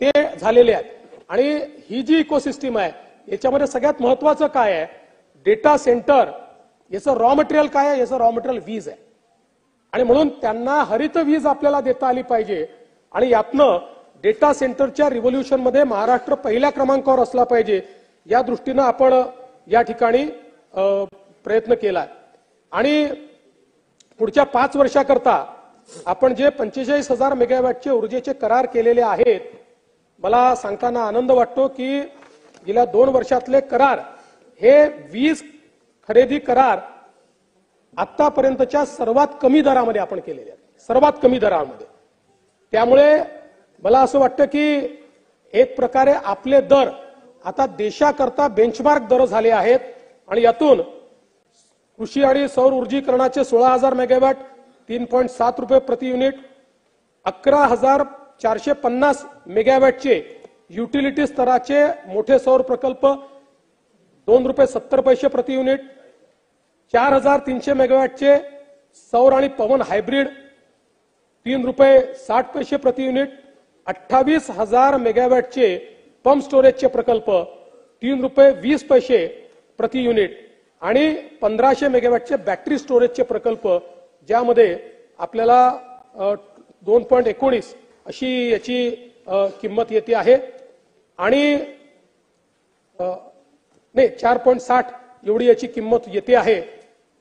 ते झालेले आहेत. आणि ही जी इकोसिस्टीम आहे याच्यामध्ये सगळ्यात महत्वाचं काय आहे, डेटा सेंटर याचं रॉ मटेरियल काय आहे, याचं रॉ मटेरियल वीज आहे. आणि म्हणून त्यांना हरित वीज आपल्याला देता आली पाहिजे. आणि यातनं डेटा सेंटरच्या रिव्होल्युशन मध्ये महाराष्ट्र पहिल्या क्रमांकावर असला पाहिजे, या दृष्टीनं आपण या ठिकाणी प्रयत्न केलाय. आणि पुढच्या 5 वर्षाकरता आपण जे 45,000 मेगावॅटचे ऊर्जेचे करार केलेले आहेत, मला सांगताना आनंद वाटतो की गेल्या 2 वर्षातले करार हे वीज खरेदी करार आतापर्यंतच्या सर्वात कमी दरामध्ये आपण केलेले आहेत. सर्वात कमी दरामध्ये. त्यामुळे मला असं वाटतं की एक प्रकारे आपले दर आता देशाकरता बेंचमार्क दर झाले आहेत आणि यातून कृषी आणि सौर ऊर्जीकरणाचे 16,000 मेगावॅट 3.7 रुपये प्रति युनिट, 11,450 मेगावॅटचे युटिलिटी स्तराचे मोठे सौर प्रकल्प 2 रुपये 70 पैसे प्रति युनिट, 4,300 मेगावॅटचे सौर आणि पवन हायब्रिड 3 रुपये 60 पैसे प्रति युनिट, 28,000 मेगावॅटचे पंप स्टोरेजचे प्रकल्प 3 रुपये 20 पैसे प्रति युनिट आणि 1500 मेगावॅटचे बॅटरी स्टोरेजचे प्रकल्प ज्यामध्ये आपल्याला 2.19 अशी याची किंमत येते आहे आणि नाही 4.60 एवढी याची किंमत येते आहे.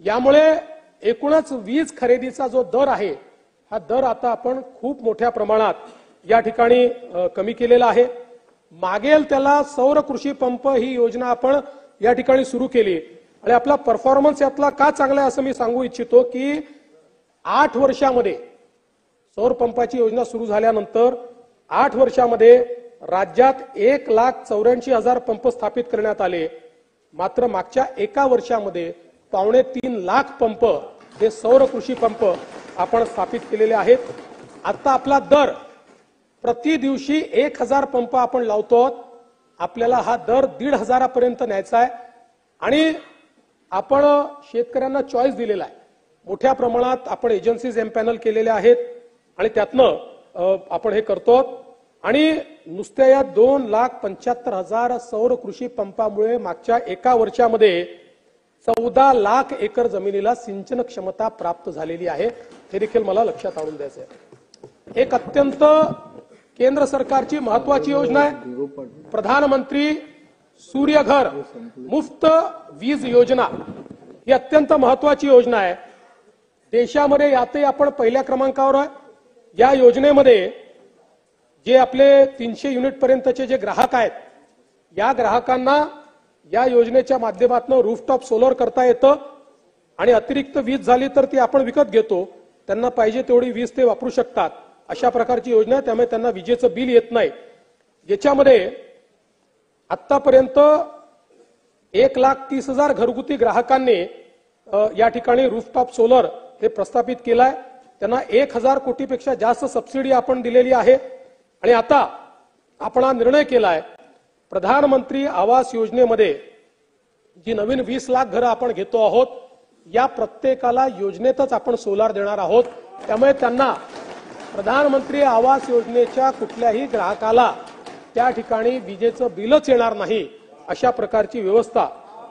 यामुळे एकूणच वीज खरेदीचा जो दर आहे हा दर आता आपण खूप मोठ्या प्रमाणात या ठिकाणी कमी केलेला आहे. मागेल त्याला सौर कृषी पंप ही योजना आपण या ठिकाणी सुरू केली आणि आपला परफॉर्मन्स यातला का चांगला आहे असं मी सांगू इच्छितो की 8 वर्षामध्ये सौर पंपाची योजना सुरू झाल्यानंतर 8 वर्षामध्ये राज्यात 1,84,000 पंप स्थापित करण्यात आले. मात्र मागच्या एका वर्षामध्ये 2.25 लाख पंप हे सौर कृषी पंप आपण स्थापित केलेले आहेत. आता आपला दर प्रति दिवशी 1,000 पंप आपण लावतो. आपल्याला हा दर 1,500 पर्यंत न्यायचा आहे आणि आपण शेतकऱ्यांना चॉईस दिलेला आहे. मोठ्या प्रमाणात आपण एजन्सीज एम्पॅनल केलेल्या आहेत आणि त्यातनं आपण हे करतो आणि नुसत्या या 2,75,000 सौर कृषी पंपामुळे मागच्या एका वर्षामध्ये 14 लाख एकर जमिनीला सिंचन क्षमता प्राप्त झालेली आहे. हे देखील मला लक्षात आणून द्यायचं आहे. एक अत्यंत केंद्र सरकारची महत्वाची योजना आहे प्रधानमंत्री सूर्यघर मुफ्त वीज योजना. ही अत्यंत महत्वाची योजना आहे. देशामध्ये यातही आपण पहिल्या क्रमांकावर आहे. या योजनेमध्ये जे आपले 300 युनिट पर्यंतचे जे ग्राहक आहेत या ग्राहकांना या योजनेच्या माध्यमातून रूफटॉप सोलर करता येतं आणि अतिरिक्त वीज झाली तर ती आपण विकत घेतो. त्यांना पाहिजे तेवढी वीज ते वापरू शकतात. अशा प्रकारची योजना आहे. त्यामुळे त्यांना विजेचं बिल येत नाही. याच्यामध्ये आतापर्यंत 1,30,000 घरगुती ग्राहकांनी या ठिकाणी रूफटॉप सोलर हे प्रस्थापित केलाय. त्यांना 1,000 कोटीपेक्षा जास्त सबसिडी आपण दिलेली आहे आणि आता आपण हा निर्णय केलाय प्रधानमंत्री आवास योजनेमध्ये जी नवीन 20 लाख घरं आपण घेतो आहोत या प्रत्येकाला योजनेतच आपण सोलार देणार आहोत. त्यामुळे त्यांना प्रधानमंत्री आवास योजनेच्या कुठल्याही ग्राहकाला त्या ठिकाणी विजेचं बिलच येणार नाही अशा प्रकारची व्यवस्था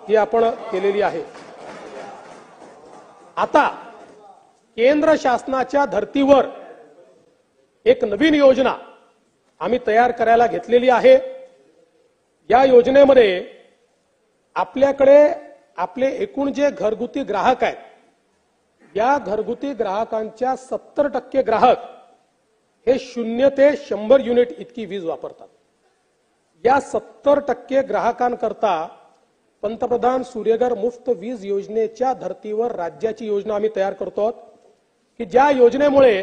ही आपण केलेली आहे. आता केंद्र शासनाच्या धर्तीवर एक नवीन योजना आम्ही तयार करायला घेतलेली आहे. या योजनेमध्ये आपल्याकडे आपले एकूण जे घरगुती ग्राहक आहेत या घरगुती ग्राहकांच्या 70% ग्राहक हे 0 ते 100 युनिट इतकी वीज वापरतात. या 70% ग्राहकांकरता पंतप्रधान सूर्यघर मुफ्त वीज योजनेच्या धर्तीवर राज्याची योजना आम्ही तयार करतो की ज्या योजनेमुळे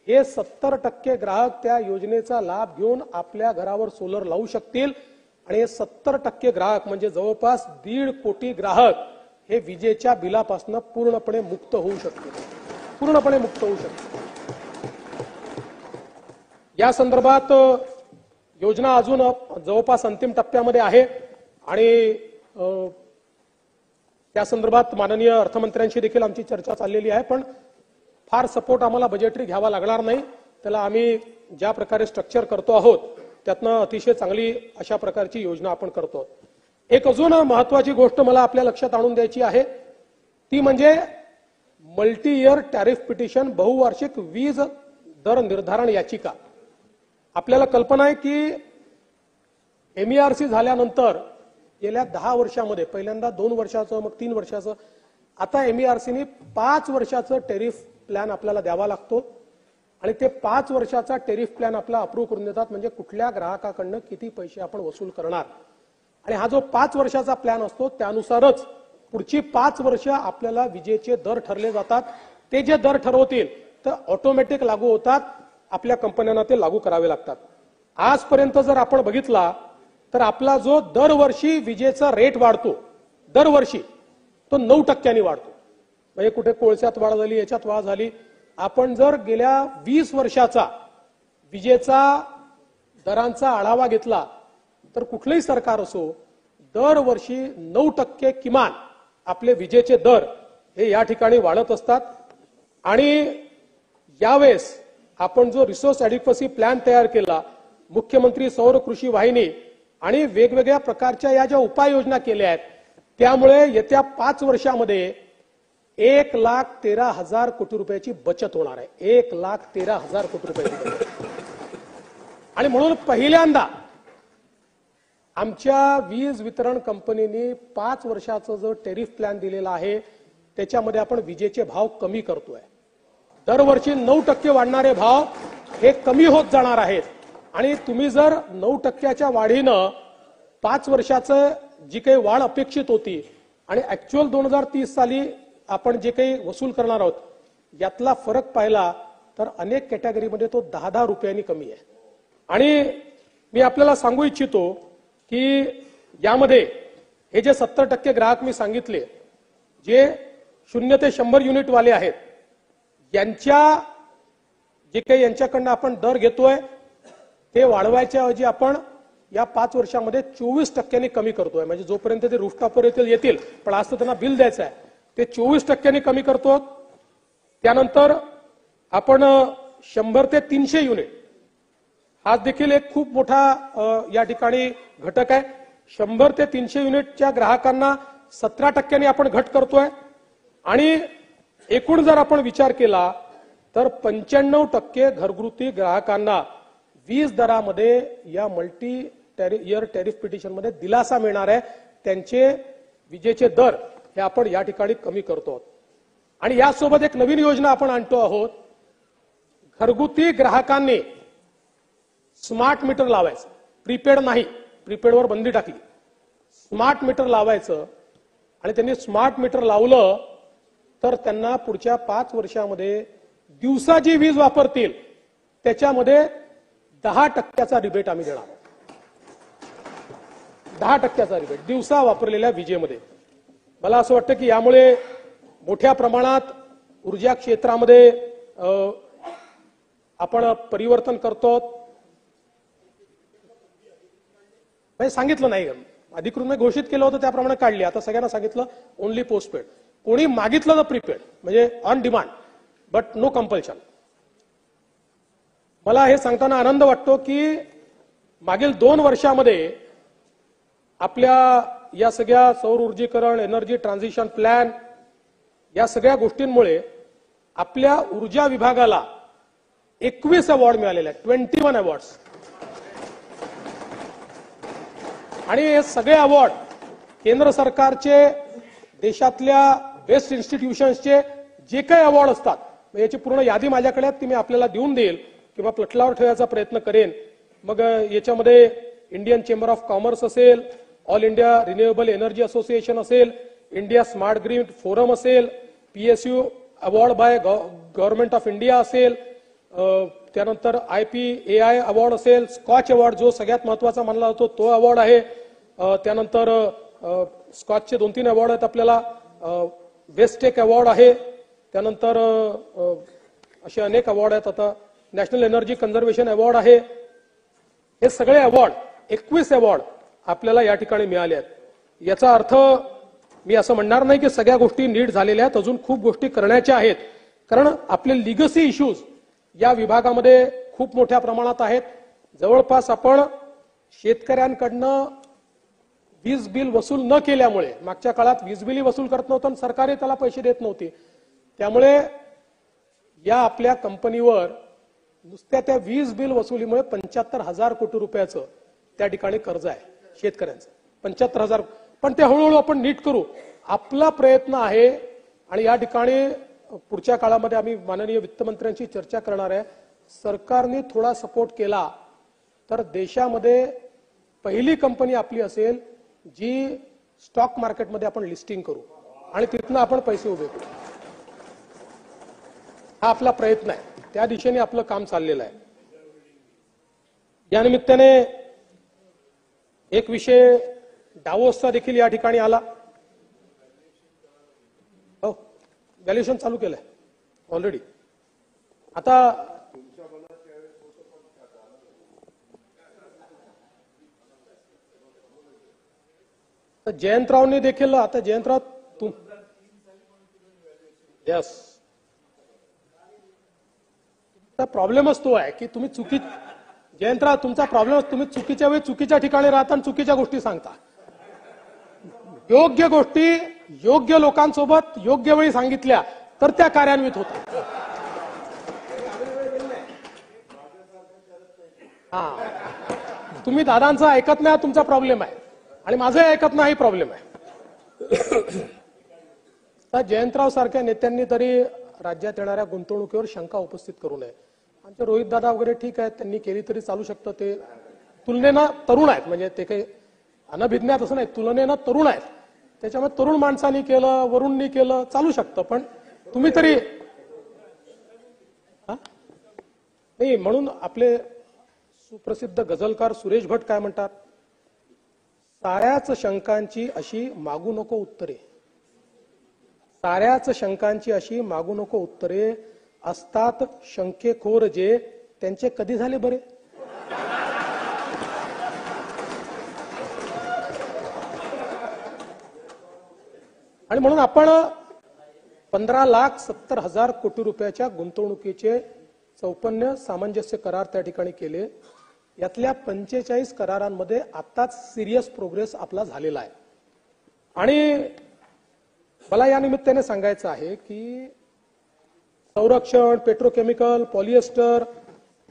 हे 70% ग्राहक त्या योजनेचा लाभ घेऊन आपल्या घरावर सोलर लावू शकतील आणि हे 70% ग्राहक म्हणजे जवळपास 1.5 कोटी ग्राहक हे विजेच्या बिलापासून पूर्णपणे मुक्त होऊ शकतील. पूर्णपणे मुक्त होऊ शकतील. या संदर्भात योजना अजून जवळपास अंतिम टप्प्यामध्ये आहे आणि त्या संदर्भात माननीय अर्थमंत्र्यांशी देखील आमची चर्चा चाललेली आहे. पण फार सपोर्ट आम्हाला बजेटरी घ्यावा लागणार नाही. त्याला आम्ही ज्या प्रकारे स्ट्रक्चर करतो आहोत त्यातनं अतिशय चांगली अशा प्रकारची योजना आपण करतो. एक अजून महत्वाची गोष्ट मला आपल्या लक्षात आणून द्यायची आहे ती म्हणजे मल्टी इयर टॅरिफ पिटिशन बहुवार्षिक वीज दर निर्धारण याचिका. आपल्याला कल्पना आहे की MERC झाल्यानंतर गेल्या 10 वर्षामध्ये पहिल्यांदा 2 वर्षाचं मग 3 वर्षाचं आता MERCने 5 वर्षाचं टेरिफ प्लॅन आपल्याला द्यावा लागतो आणि ते 5 वर्षाचा टेरिफ प्लॅन आपला अप्रूव्ह करून देतात. म्हणजे कुठल्या ग्राहकाकडनं किती पैसे आपण वसूल करणार आणि हा जो 5 वर्षाचा प्लॅन असतो त्यानुसारच पुढची 5 वर्ष आपल्याला विजेचे दर ठरले जातात. ते जे दर ठरवतील तर ऑटोमॅटिक लागू होतात, आपल्या कंपन्यांना ते लागू करावे लागतात. आजपर्यंत जर आपण बघितला तर आपला जो दरवर्षी विजेचा रेट वाढतो, दरवर्षी तो 9% वाढतो. म्हणजे कुठे कोळशात वाढ झाली, याच्यात वाढ झाली. आपण जर गेल्या 20 वर्षाचा विजेचा दरांचा आढावा घेतला तर कुठलंही सरकार असो, दरवर्षी 9% किमान आपले विजेचे दर हे या ठिकाणी वाढत असतात. आणि यावेळेस आपण जो रिसोर्स ॲडिक्वसी प्लॅन तयार केला, मुख्यमंत्री सौर कृषी वाहिनी आणि वेगवेगळ्या प्रकारच्या या ज्या उपाययोजना केल्या आहेत, त्यामुळे येत्या 5 वर्षामध्ये 1,13,000 कोटी रुपयाची बचत होणार आहे. 1,13,000 कोटी रुपयाची बचत. आणि म्हणून पहिल्यांदा आमच्या वीज वितरण कंपनीने 5 वर्षाचा जो टेरिफ प्लॅन दिलेला आहे, त्याच्यामध्ये आपण विजेचे भाव कमी करतोय. दरवर्षी 9% वाढणारे भाव हे कमी होत जाणार आहेत. आणि तुम्ही जर 9%च्या वाढीनं 5 वर्षाचं जी काही वाढ अपेक्षित होती आणि ऍक्च्युअल 2030 साली आपण जे काही वसूल करणार आहोत, यातला फरक पाहिला तर अनेक कॅटेगरीमध्ये तो 10-10 रुपयांनी कमी आहे. आणि मी आपल्याला सांगू इच्छितो की यामध्ये हे जे 70% ग्राहक मी सांगितले, जे 0 ते 100 युनिट वाले आहेत, यांच्या जे काही यांच्याकडनं आपण दर घेतोय ते वाढवायच्या ऐवजी आपण या 5 वर्षामध्ये 24% कमी करतोय. म्हणजे जोपर्यंत ते रूफटॉपवर येतील, पण आज तर त्यांना बिल द्यायचं आहे, ते 24% कमी करतो. त्यानंतर आपण 100 ते 300 युनिट, हा देखील एक खूप मोठा या ठिकाणी घटक आहे. 100 ते 300 युनिटच्या ग्राहकांना 17% आपण घट करतोय. आणि एकूण जर आपण विचार केला तर 95% घरगुती ग्राहकांना वीज दरामध्ये या मल्टी इयर टेरिफ पिटिशन मध्ये दिलासा मिळणार आहे. त्यांचे विजेचे दर हे आपण या ठिकाणी कमी करतो आहोत. आणि यासोबत एक नवीन योजना आपण आणतो आहोत. घरगुती ग्राहकांनी स्मार्ट मीटर लावायचं, प्रीपेड नाही, प्रीपेडवर बंदी टाकली. स्मार्ट मीटर लावायचं आणि त्यांनी स्मार्ट मीटर लावलं तर त्यांना पुढच्या 5 वर्षामध्ये दिवसा जी वीज वापरतील त्याच्यामध्ये 10% रिबेट आम्ही देणार. 10% रिबेट दिवसा वापरलेल्या विजेमध्ये. मला असं वाटतं की यामुळे मोठ्या प्रमाणात ऊर्जा क्षेत्रामध्ये आपण परिवर्तन करतो. म्हणजे सांगितलं नाही, अधिकृतपणे घोषित केलं होतं त्याप्रमाणे काढली. आता सगळ्यांना सांगितलं ओनली पोस्टपेड. कोणी मागितलं तर प्रीपेड, म्हणजे on demand, but no compulsion. मला हे सांगताना आनंद वाटतो की मागील 2 वर्षामध्ये आपल्या या सगळ्या सौर ऊर्जीकरण, एनर्जी ट्रान्झिशन प्लॅन, या सगळ्या गोष्टींमुळे आपल्या ऊर्जा विभागाला 21 अवॉर्ड मिळालेले आहेत. 21 अवॉर्ड्स. आणि हे सगळे अवॉर्ड केंद्र सरकारचे, देशातल्या बेस्ट इन्स्टिट्यूशन्सचे जे काही अवॉर्ड असतात, याची पूर्ण यादी माझ्याकडे आहे, ती मी आपल्याला देऊन देईल किंवा पटलावर ठेवायचा प्रयत्न करेन. मग याच्यामध्ये इंडियन चेंबर ऑफ कॉमर्स असेल, all India renewable energy association असेल, इंडिया स्मार्ट ग्रीड फोरम असेल, PSU award by government of India असेल, त्यानंतर IPAI अवॉर्ड असेल, स्कॉच अवॉर्ड जो सगळ्यात महत्वाचा मानला जातो तो अवॉर्ड आहे. त्यानंतर स्कॉचचे 2-3 अवॉर्ड आहेत आपल्याला. वेस्टेक अवॉर्ड आहे. त्यानंतर असे अनेक अवॉर्ड आहेत. आता नॅशनल एनर्जी कन्झर्वेशन अवॉर्ड आहे. हे सगळे अवॉर्ड 21 अवॉर्ड आपल्याला या ठिकाणी मिळाले आहेत. याचा अर्थ मी असं म्हणणार नाही की सगळ्या गोष्टी नीट झालेल्या आहेत, अजून खूप गोष्टी करण्याच्या आहेत. कारण आपले लिगसी इश्यूज या विभागामध्ये खूप मोठ्या प्रमाणात आहेत. जवळपास आपण शेतकऱ्यांकडनं वीज बिल वसूल न केल्यामुळे, मागच्या काळात वीज बिल वसूल करत नव्हतं आणि सरकारही त्याला पैसे देत नव्हते, त्यामुळे या आपल्या कंपनीवर नुसत्या त्या वीज बिल वसुलीमुळे 75,000 कोटी रुपयाचं त्या ठिकाणी कर्ज आहे शेतकऱ्यांचं. 75,000. पण ते हळूहळू आपण नीट करू. आपला प्रयत्न आहे. आणि या ठिकाणी पुढच्या काळामध्ये आम्ही माननीय वित्तमंत्र्यांची चर्चा करणार आहे. सरकारने थोडा सपोर्ट केला तर देशामध्ये पहिली कंपनी आपली असेल जी स्टॉक मार्केटमध्ये आपण लिस्टिंग करू आणि तिथनं आपण पैसे उभे करू. हा आपला प्रयत्न आहे, त्या दिशेने आपलं काम चाललेलं आहे. या निमित्ताने एक विषय डावोसचा देखील या ठिकाणी आला. हो, व्हॅल्युएशन चालू केलंय ऑलरेडी. आता जयंतरावने देखील, आता जयंतराव यस, प्रॉब्लेमच तो आहे की तुम्ही जयंतराव, तुमचा प्रॉब्लेम, तुम्ही चुकीच्या वेळी चुकीच्या ठिकाणी राहता आणि चुकीच्या गोष्टी सांगता. योग्य गोष्टी योग्य लोकांसोबत योग्य वेळी सांगितल्या तर त्या कार्यान्वित होतात. हा, तुम्ही दादांचं ऐकत नाही, तुमचा प्रॉब्लेम आहे, आणि माझंही ऐकत नाही, प्रॉब्लेम आहे. तर जयंतराव सारख्या नेत्यांनी तरी राज्यात येणाऱ्या गुंतवणुकीवर शंका उपस्थित करू नये. आमचे रोहित दादा वगैरे ठीक आहेत, त्यांनी केली तरी चालू शकतं. ते तुलनेनं तरुण आहेत, म्हणजे ते काही अनभिज्ञात असं नाही, तुलनेनं तरुण आहेत. त्याच्यामुळे तरुण माणसांनी केलं, वरुणनी केलं, चालू शकतं. पण तुम्ही तरी नाही. म्हणून आपले सुप्रसिद्ध गझलकार सुरेश भट काय म्हणतात, साऱ्याच शंकांची अशी मागू नको उत्तरे, साऱ्याच शंकांची अशी मागू नको उत्तरे, असतात शंकेखोर जे त्यांचे कधी झाले बरे. आणि म्हणून आपण 15,70,000 कोटी रुपयाच्या गुंतवणुकीचे 54 सामंजस्य करार त्या ठिकाणी केले. यातल्या 45 करारांमध्ये आताच सिरियस प्रोग्रेस आपला झालेला आहे. आणि मला या निमित्ताने सांगायचं आहे की संरक्षण, पेट्रोकेमिकल, पॉलिएस्टर,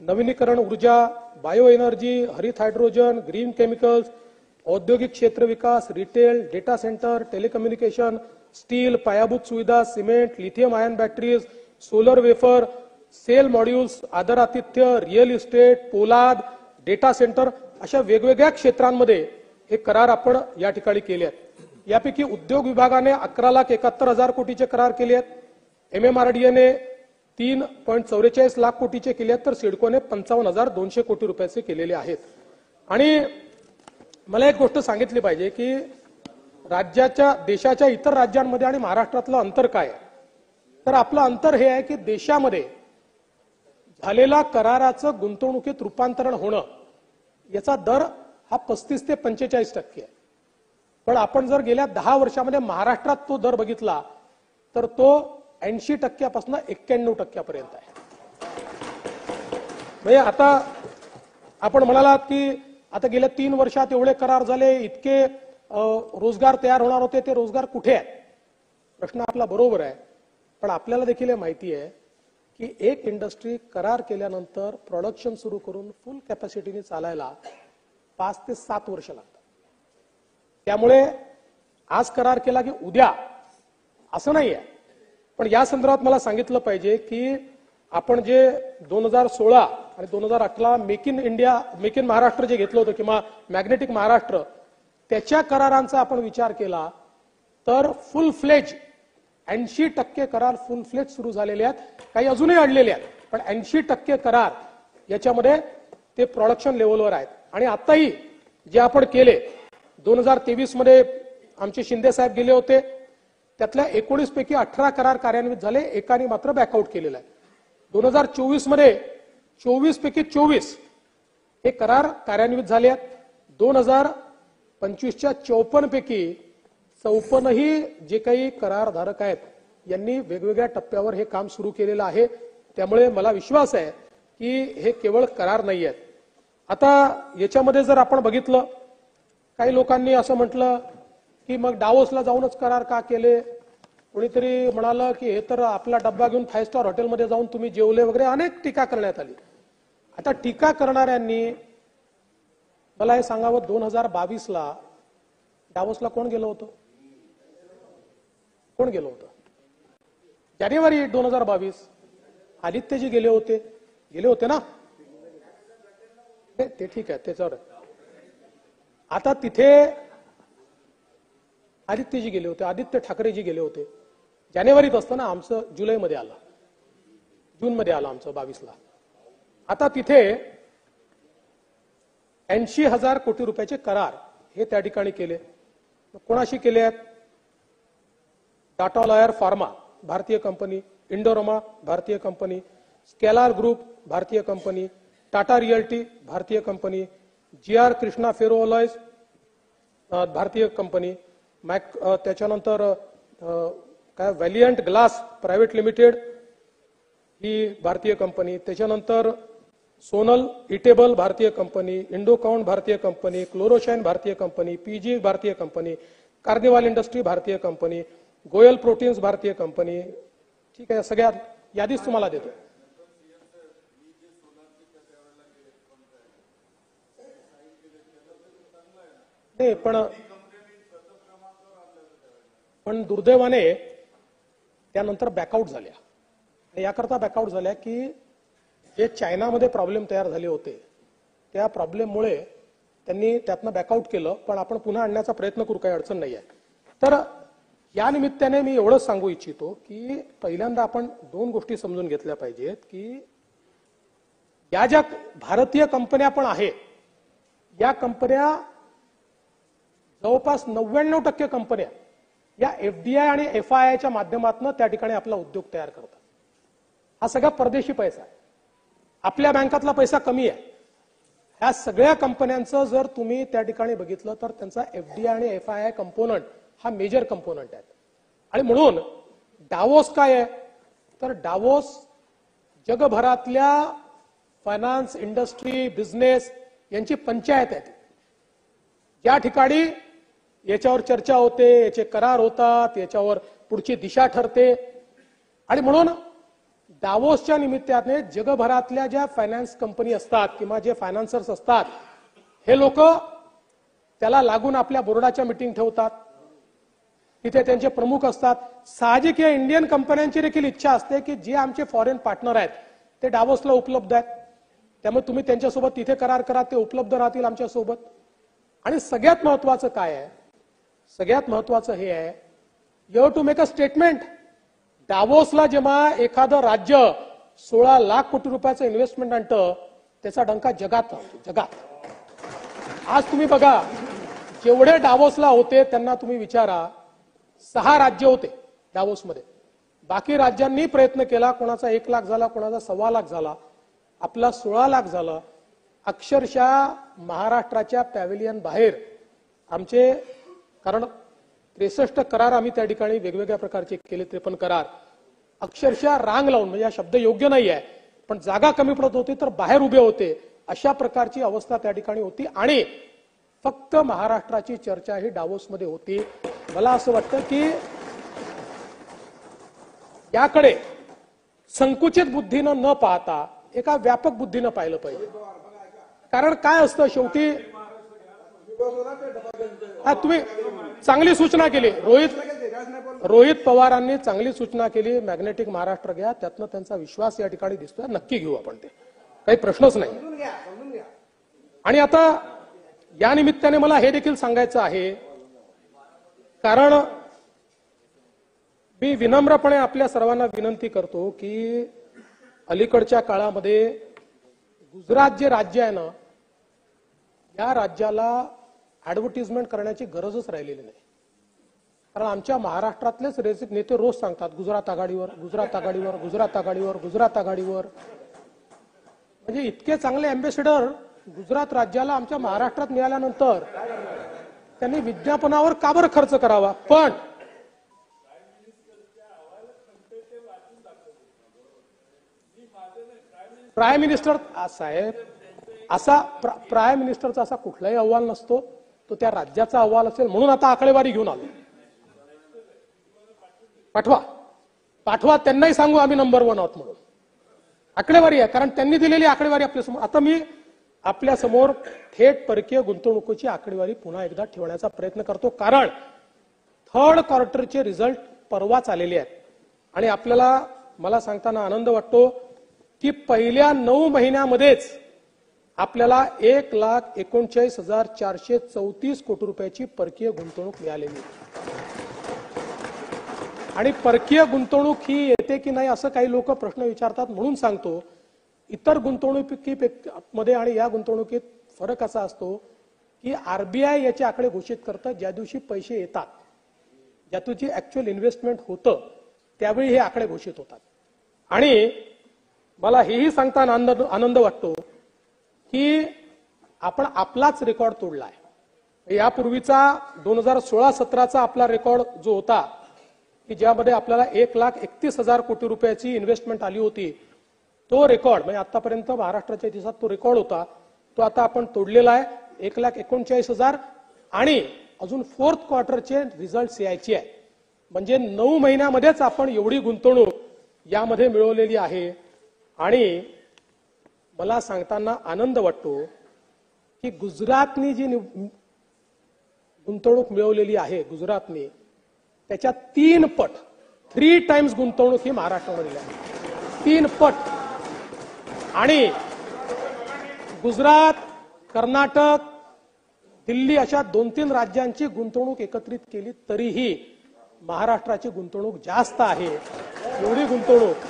नवीनीकरण ऊर्जा, बायो एनर्जी, हरित हायड्रोजन, ग्रीन केमिकल्स, औद्योगिक क्षेत्र विकास, retail, data centre, telecommunication, steel, पायाभूत सुविधा, cement, lithium ion batteries, solar wafer, cell modules, आदर आतिथ्य, रिअल इस्टेट, पोलाद, डेटा सेंटर, अशा वेगवेगळ्या क्षेत्रांमध्ये हे करार आपण या ठिकाणी केले आहेत. यापैकी उद्योग विभागाने 11,71,000 कोटीचे करार केले आहेत, MMRDA 3.44 लाख कोटीचे केले आहेत, तर सिडकोने 55,200 कोटी रुपयाचे केलेले आहेत. आणि मला एक गोष्ट सांगितली पाहिजे की राज्याच्या, देशाच्या इतर राज्यांमध्ये आणि महाराष्ट्रातलं अंतर काय आहे. तर आपलं अंतर हे आहे की देशामध्ये झालेला कराराचं गुंतवणुकीत रूपांतरण होणं याचा दर हा 35 ते 45% आहे. पण आपण जर गेल्या 10 वर्षामध्ये महाराष्ट्रात तो दर बघितला तर तो 80% 91% आहे. म्हणजे आता आपण म्हणालात की आता गेल्या 3 वर्षात एवढे करार झाले, इतके रोजगार तयार होणार होते, ते रोजगार कुठे आहेत. प्रश्न आपला बरोबर आहे. पण आपल्याला देखील हे माहिती आहे की एक इंडस्ट्री करार केल्यानंतर प्रोडक्शन सुरू करून फुल कॅपॅसिटीने चालायला 5 ते 7 वर्ष लागतात. त्यामुळे आज करार केला की उद्या असं नाही आहे. पण या संदर्भात मला सांगितलं पाहिजे की आपण जे 2016 आणि 2018 make in India, make in Maharashtra जे घेतलं होतं किंवा मॅग्नेटिक महाराष्ट्र, त्याच्या करारांचा आपण विचार केला तर फुल फ्लेज 80% करार फुल फ्लेज सुरू झालेले आहेत. काही अजूनही अडलेले आहेत, पण 80% करार याच्यामध्ये ते प्रोडक्शन लेवलवर आहेत. आणि आताही जे आपण केले 2023 मध्ये आमचे शिंदे साहेब गेले होते, त्यातल्या 19 पैकी 18 करार कार्यान्वित झाले, एकाने मात्र बॅकआउट केलेला आहे. 2024 मध्ये 24 पैकी 24 हे करार कार्यान्वित झाले आहेत. 2025च्या 54 पैकी 54ही जे काही करारधारक आहेत यांनी वेगवेगळ्या टप्प्यावर हे काम सुरू केलेलं आहे. त्यामुळे मला विश्वास आहे की हे केवळ करार नाही आहेत. आता याच्यामध्ये जर आपण बघितलं, काही लोकांनी असं म्हटलं की मग डावोसला जाऊनच करार का केले. कोणीतरी म्हणालं की हे तर आपला डब्बा घेऊन 5 स्टार हॉटेलमध्ये जाऊन तुम्ही जेवले वगैरे, अनेक टीका करण्यात आली. आता टीका करणाऱ्यांनी मला हे सांगावं, 2022ला डावोसला कोण गेलं होतं, कोण गेलं होतं. जानेवारी 2022 आदित्यजी गेले होते ना. ते ठीक आहे, त्याच्यावर आता तिथे आदित्यजी गेले होते, आदित्य ठाकरेजी गेले होते. जानेवारीत असताना आमचं जुलैमध्ये आलं. जूनमध्ये आलं आमचं 22ला. आता तिथे 80,000 कोटी रुपयाचे करार हे त्या ठिकाणी केले. कोणाशी केले आहेत? टाटा लॉयर फार्मा भारतीय कंपनी, इंडोरमा भारतीय कंपनी, स्केलार ग्रुप भारतीय कंपनी, टाटा रिअल्टी भारतीय कंपनी, GR कृष्णा फेरोअलॉयज भारतीय कंपनी, त्याच्यानंतर काय व्हॅलियंट ग्लास प्रायव्हेट लिमिटेड ही भारतीय कंपनी, त्याच्यानंतर सोनल इटेबल भारतीय कंपनी, इंडोकाउंट भारतीय कंपनी, क्लोरोशाइन भारतीय कंपनी, PG भारतीय कंपनी, कार्निवाल इंडस्ट्री भारतीय कंपनी, गोयल प्रोटीन्स भारतीय कंपनी. ठीक आहे, सगळ्या यादीच तुम्हाला देतो. नाही पण दुर्दैवाने त्यानंतर बॅकआउट झाल्या. याकरता बॅकआउट झाल्या की जे चायनामध्ये प्रॉब्लेम तयार झाले होते त्या प्रॉब्लेममुळे त्यांनी त्यातनं बॅकआउट केलं. पण आपण पुन्हा आणण्याचा प्रयत्न करू, काही अडचण नाही आहे. तर या निमित्ताने मी एवढंच सांगू इच्छितो की पहिल्यांदा आपण दोन गोष्टी समजून घेतल्या पाहिजेत की या ज्या भारतीय कंपन्या पण आहेत, या कंपन्या जवळपास 99% कंपन्या या FDI आणि FIIच्या माध्यमातून त्या ठिकाणी आपला उद्योग तयार करतात. हा सगळा परदेशी पैसा आहे, आपल्या बँकातला पैसा कमी आहे. ह्या सगळ्या कंपन्यांचं जर तुम्ही त्या ठिकाणी बघितलं तर त्यांचा FDI आणि FII कंपोनंट हा मेजर कंपोनंट आहे. आणि म्हणून डावोस काय आहे तर डावोस जगभरातल्या फायनान्स, इंडस्ट्री, बिझनेस यांची पंचायत आहे. ज्या ठिकाणी याच्यावर चर्चा होते, याचे करार होतात, याच्यावर पुढची दिशा ठरते. आणि म्हणून डावोसच्या निमित्ताने जगभरातल्या ज्या फायनान्स कंपनी असतात किंवा जे फायनान्सर्स असतात हे लोक त्याला लागून आपल्या बोर्डाच्या मीटिंग ठेवतात, तिथे त्यांचे प्रमुख असतात. साहजिक या इंडियन कंपन्यांची देखील इच्छा असते की जे आमचे फॉरेन पार्टनर आहेत ते डावोसला उपलब्ध आहेत, त्यामुळे तुम्ही त्यांच्यासोबत तिथे करार करा, ते उपलब्ध राहतील आमच्या सोबत. आणि सगळ्यात महत्वाचं काय आहे, सगळ्यात महत्वाचं हे आहे, you have to make a statement. डावोसला जेव्हा एखादं राज्य 16 लाख कोटी रुपयाचं इन्व्हेस्टमेंट आणतं त्याचा डंका जगात राहतो, जगात. आज तुम्ही बघा जेवढे डावोसला होते त्यांना तुम्ही विचारा, 6 राज्य होते डावोसमध्ये. बाकी राज्यांनी प्रयत्न केला, कोणाचा 1 लाख झाला, कोणाचा 1.25 लाख झाला, आपला 16 लाख झाला. अक्षरशः महाराष्ट्राच्या पॅव्हिलियन बाहेर आमचे, कारण 63 करार आम्ही त्या ठिकाणी वेगवेगळ्या प्रकारचे केले, 53 करार अक्षरशः रांग लावून, म्हणजे हा शब्द योग्य नाही आहे पण जागा कमी पडत होती तर बाहेर उभे होते, अशा प्रकारची अवस्था त्या ठिकाणी होती. आणि फक्त महाराष्ट्राची चर्चा ही डावोसमध्ये होती. मला असं वाटतं की याकडे संकुचित बुद्धीनं न पाहता एका व्यापक बुद्धीनं पाहिलं पाहिजे. कारण काय असतं शेवटी, तुम्ही चांगली सूचना केली, रोहित पवारांनी चांगली सूचना केली, मॅग्नेटिक महाराष्ट्र घ्या, त्यातनं त्यांचा विश्वास या ठिकाणी दिसतोय, नक्की घेऊ आपण, ते काही प्रश्नच नाही. आणि आता या निमित्ताने मला हे देखील सांगायचं आहे, कारण मी विनम्रपणे आपल्या सर्वांना विनंती करतो की अलीकडच्या काळामध्ये गुजरात जे राज्य आहे ना, या राज्याला ऍडव्हर्टिजमेंट करण्याची गरजच राहिलेली नाही. कारण आमच्या महाराष्ट्रातलेच नेते रोज सांगतात गुजरात आघाडीवर, गुजरात आघाडीवर, गुजरात आघाडीवर, गुजरात आघाडीवर. म्हणजे इतके चांगले अँबॅसेडर गुजरात राज्याला आमच्या महाराष्ट्रात मिळाल्यानंतर त्यांनी विज्ञापनावर का बरं खर्च करावा. पण प्राईम मिनिस्टर साहेब, असा प्राईम मिनिस्टरचा असा कुठलाही अहवाल नसतो, तो त्या राज्याचा अहवाल असेल. म्हणून आता आकडेवारी घेऊन आलो. पाठवा, त्यांनाही सांगू आम्ही नंबर 1 आहोत म्हणून. आकडेवारी आहे, कारण त्यांनी दिलेली आकडेवारी आपल्या समोर. आता मी आपल्या समोर थेट परकीय गुंतवणुकीची आकडेवारी पुन्हा एकदा ठेवण्याचा प्रयत्न करतो, कारण 3rd क्वार्टरचे रिझल्ट परवाच आलेले आहेत. आणि आपल्याला मला सांगताना आनंद वाटतो की पहिल्या 9 महिन्यामध्येच आपल्याला 1,39,434 कोटी रुपयाची परकीय गुंतवणूक मिळालेली. आणि परकीय गुंतवणूक ही येते की नाही असं काही लोक प्रश्न विचारतात, म्हणून सांगतो इतर गुंतवणुकीमध्ये आणि या गुंतवणुकीत फरक असा असतो की आरबीआय याचे आकडे घोषित करतं ज्या दिवशी पैसे येतात, ज्या दिवशी ऍक्च्युअल इन्व्हेस्टमेंट होतं त्यावेळी हे आकडे घोषित होतात. आणि मला हेही सांगताना आनंद वाटतो की आपण आपलाच रेकॉर्ड तोडलाय. यापूर्वीचा 2016-17चा आपला रेकॉर्ड जो होता की ज्यामध्ये आपल्याला 1,31,000 कोटी रुपयाची इन्व्हेस्टमेंट आली होती, तो रेकॉर्ड म्हणजे आतापर्यंत महाराष्ट्राच्या इतिहासात तो रेकॉर्ड होता, तो आता आपण तोडलेला आहे. 1,39,000 आणि अजून फोर्थ क्वार्टरचे रिझल्ट यायचे आहे. म्हणजे 9 महिन्यामध्येच आपण एवढी गुंतवणूक यामध्ये मिळवलेली आहे. आणि मला सांगताना आनंद वाटतो की गुजरातनी जी गुंतवणूक मिळवलेली आहे, गुजरातने त्याच्या 3 पट 3 टाइम्स गुंतवणूक ही महाराष्ट्रामध्ये आहे. 3 पट. आणि गुजरात, कर्नाटक, दिल्ली अशा 2-3 राज्यांची गुंतवणूक एकत्रित केली तरीही महाराष्ट्राची गुंतवणूक जास्त आहे. एवढी गुंतवणूक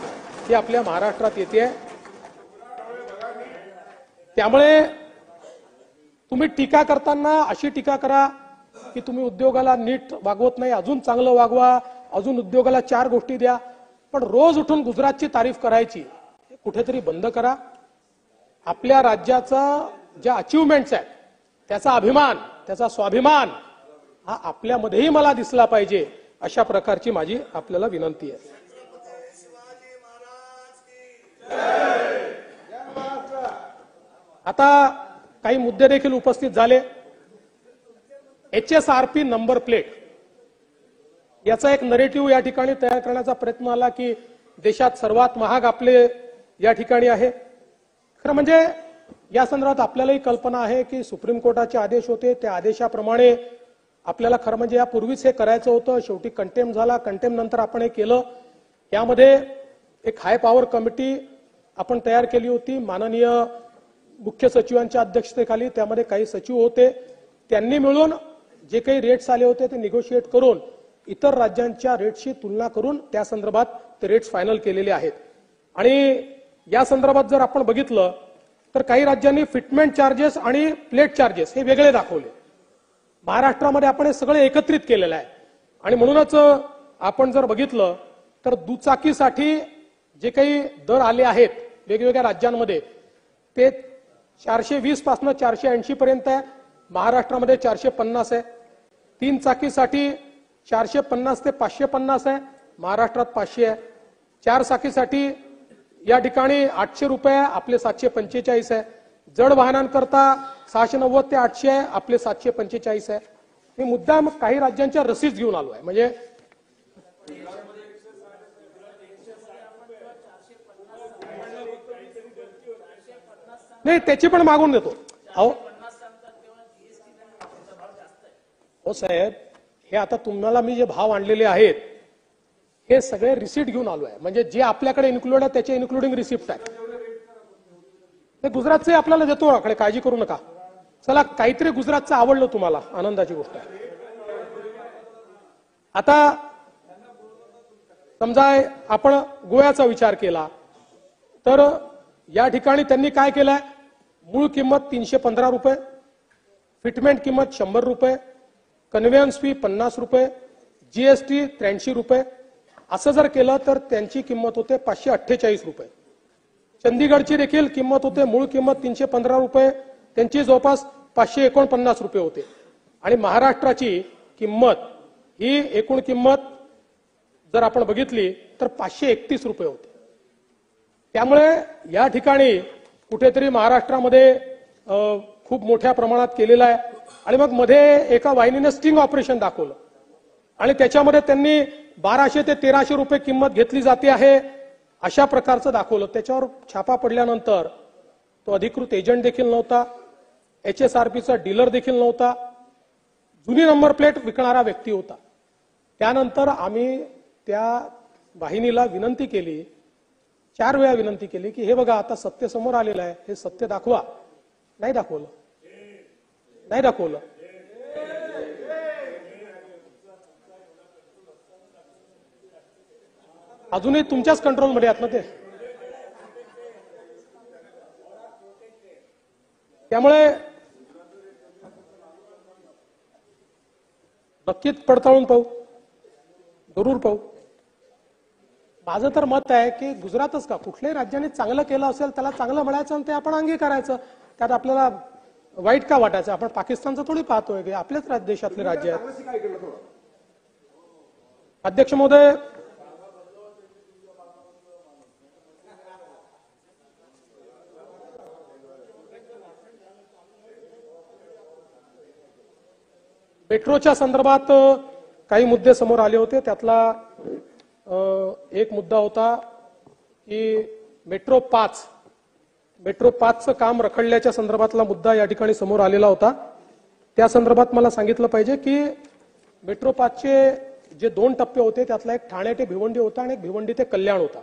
ही आपल्या महाराष्ट्रात येते. त्यामुळे तुम्ही टीका करताना अशी टीका करा की तुम्ही उद्योगाला नीट वागवत नाही, अजून चांगलं वागवा, अजून उद्योगाला 4 गोष्टी द्या. पण रोज उठून गुजरातची तारीफ करायची कुठेतरी बंद करा. आपल्या राज्याचा ज्या अचीवमेंट्स आहेत त्याचा अभिमान, त्याचा स्वाभिमान हा आपल्यामध्येही मला दिसला पाहिजे, अशा प्रकारची माझी आपल्याला विनंती आहे. आता काही मुद्दे देखील उपस्थित झाले. HSRP नंबर प्लेट याचा एक नरेटिव्ह या ठिकाणी तयार करण्याचा प्रयत्न आला की देशात सर्वात महाग आपले या ठिकाणी आहे. खरं म्हणजे या संदर्भात आपल्यालाही कल्पना आहे की सुप्रीम कोर्टाचे आदेश होते, त्या आदेशाप्रमाणे आपल्याला खरं म्हणजे यापूर्वीच हे करायचं होतं. शेवटी कंटेम झाला, कंटेम नंतर आपण हे केलं. यामध्ये एक हाय पॉवर कमिटी आपण तयार केली होती माननीय मुख्य सचिवांच्या अध्यक्षतेखाली. त्यामध्ये काही सचिव होते, त्यांनी मिळून जे काही रेट्स आले होते ते निगोशिएट करून इतर राज्यांच्या रेट्सशी तुलना करून त्या संदर्भात ते रेट्स फायनल केलेले आहेत. आणि या संदर्भात जर आपण बघितलं तर काही राज्यांनी फिटमेंट चार्जेस आणि प्लेट चार्जेस हे वेगळे दाखवले. महाराष्ट्रामध्ये आपण हे सगळे एकत्रित केलेलं आहे. आणि म्हणूनच आपण जर बघितलं तर दुचाकीसाठी जे काही दर आले आहेत वेगवेगळ्या राज्यांमध्ये ते 420 पासून 480 पर्यंत आहे. महाराष्ट्रामध्ये 450 आहे. 3 चाकीसाठी 450 ते 550 आहे, महाराष्ट्रात 500 आहे. 4 चाकीसाठी या ठिकाणी 800 रुपये आहे, आपले 745 आहे. जड वाहनांकरता 690 ते 800 आहे, आपले 745 आहे. मी मुद्दाम काही राज्यांच्या रसीद घेऊन आलो आहे. म्हणजे नाही त्याची पण मागून देतो. हो साहेब, हे आता तुम्हाला मी जे भाव आणलेले आहेत हे सगळे रिसिप्ट घेऊन आलो आहे. म्हणजे जे आपल्याकडे इन्क्लूड आहे त्याचे इन्क्लुडिंग रिसिप्ट आहे. ते गुजरातचे आपल्याला देतो, आकडे काळजी करू नका. चला, काहीतरी गुजरातचं आवडलं तुम्हाला, आनंदाची गोष्ट आहे. आता समजा आपण गोव्याचा विचार केला तर या ठिकाणी त्यांनी काय केलंय, मूळ किंमत 315 रुपये, फिटमेंट किंमत 100 रुपये, कन्व्हेन्स फी 50 रुपये, जीएसटी 83 रुपये. असं जर केलं तर त्यांची किंमत होते 548 रुपये. चंदीगडची देखील किंमत होते, मूळ किंमत 315 रुपये, त्यांची जवळपास 549 रुपये होते. आणि महाराष्ट्राची किंमत ही एकूण किंमत जर आपण बघितली तर 531 रुपये होते. त्यामुळे या ठिकाणी कुठेतरी महाराष्ट्रामध्ये खूप मोठ्या प्रमाणात केलेला आहे. आणि मग मध्ये एका वाहिनीने स्टिंग ऑपरेशन दाखवलं आणि त्याच्यामध्ये त्यांनी 1200 ते 1300 रुपये किंमत घेतली जाते आहे अशा प्रकारचं दाखवलं. त्याच्यावर छापा पडल्यानंतर तो अधिकृत एजंट देखील नव्हता, HSRPचा डीलर देखील नव्हता, जुनी नंबर प्लेट विकणारा व्यक्ती होता. त्यानंतर आम्ही त्या वाहिनीला विनंती केली, 4 वेळा विनंती केली की हे बघा आता सत्य समोर आलेलं आहे, हे सत्य दाखवा. नाही दाखवलं. अजूनही तुमच्याच कंट्रोलमध्ये आहेत ना ते. त्यामुळे नक्कीच पडताळून पाहू, जरूर पाहू. माझं तर मत आहे की गुजरातच का कुठल्याही राज्याने चांगलं केलं असेल त्याला चांगलं म्हणायचं आणि ते आपण अंगीकारायचं. त्यात आपल्याला वाईट का वाटायचं? आपण पाकिस्तानचं थोडी पाहतोय की आपल्याच देशातले राज्य आहेत. अध्यक्ष महोदय, मेट्रोच्या संदर्भात काही मुद्दे समोर आले होते. त्यातला एक मुद्दा होता की मेट्रो 5चं काम रखडल्याच्या संदर्भातला मुद्दा या ठिकाणी समोर आलेला होता. त्या संदर्भात मला सांगितलं पाहिजे की मेट्रो 5चे जे 2 टप्पे होते त्यातला एक ठाणे ते भिवंडी होता आणि एक भिवंडी ते कल्याण होता.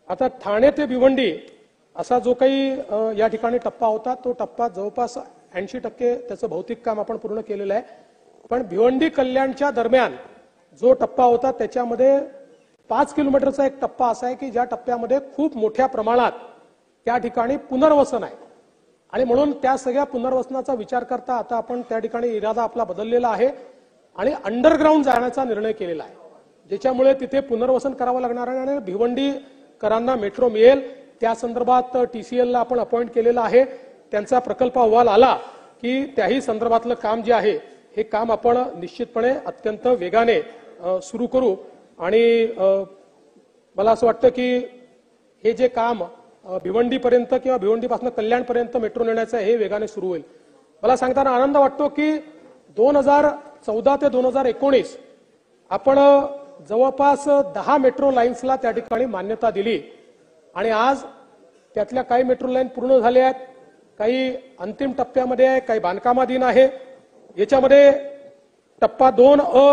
आता ठाणे ते भिवंडी असा जो काही या ठिकाणी टप्पा होता तो टप्पा जवळपास 80% त्याचं भौतिक काम आपण पूर्ण केलेलं आहे. पण भिवंडी कल्याणच्या दरम्यान जो टप्पा होता त्याच्यामध्ये 5 किलोमीटरचा एक टप्पा असा आहे की ज्या टप्प्यामध्ये खूप मोठ्या प्रमाणात त्या ठिकाणी पुनर्वसन आहे आणि म्हणून त्या सगळ्या पुनर्वसनाचा विचार करता आता आपण त्या ठिकाणी इरादा आपला बदललेला आहे आणि अंडरग्राऊंड जाण्याचा निर्णय केलेला आहे, ज्याच्यामुळे तिथे पुनर्वसन करावं लागणार आहे आणि भिवंडीकरांना मेट्रो मिळेल. त्या संदर्भात TCL ला आपण अपॉइंट केलेला आहे. त्यांचा प्रकल्प अहवाल आला की त्याही संदर्भातलं काम जे आहे हे काम आपण निश्चितपणे अत्यंत वेगाने सुरू करू आणि मला असं वाटतं की हे जे काम भिवंडीपर्यंत किंवा भिवंडीपासून कल्याणपर्यंत मेट्रो नेण्याचं हे वेगाने सुरू होईल. मला सांगताना आनंद वाटतो की 2014 ते 2019 आपण जवळपास 10 मेट्रो लाईन्सला त्या ठिकाणी मान्यता दिली आणि आज त्यातल्या काही मेट्रो लाईन पूर्ण झाल्या आहेत, काही अंतिम टप्प्यामध्ये आहे, काही बांधकामाधीन आहे. याच्यामध्ये टप्पा 2A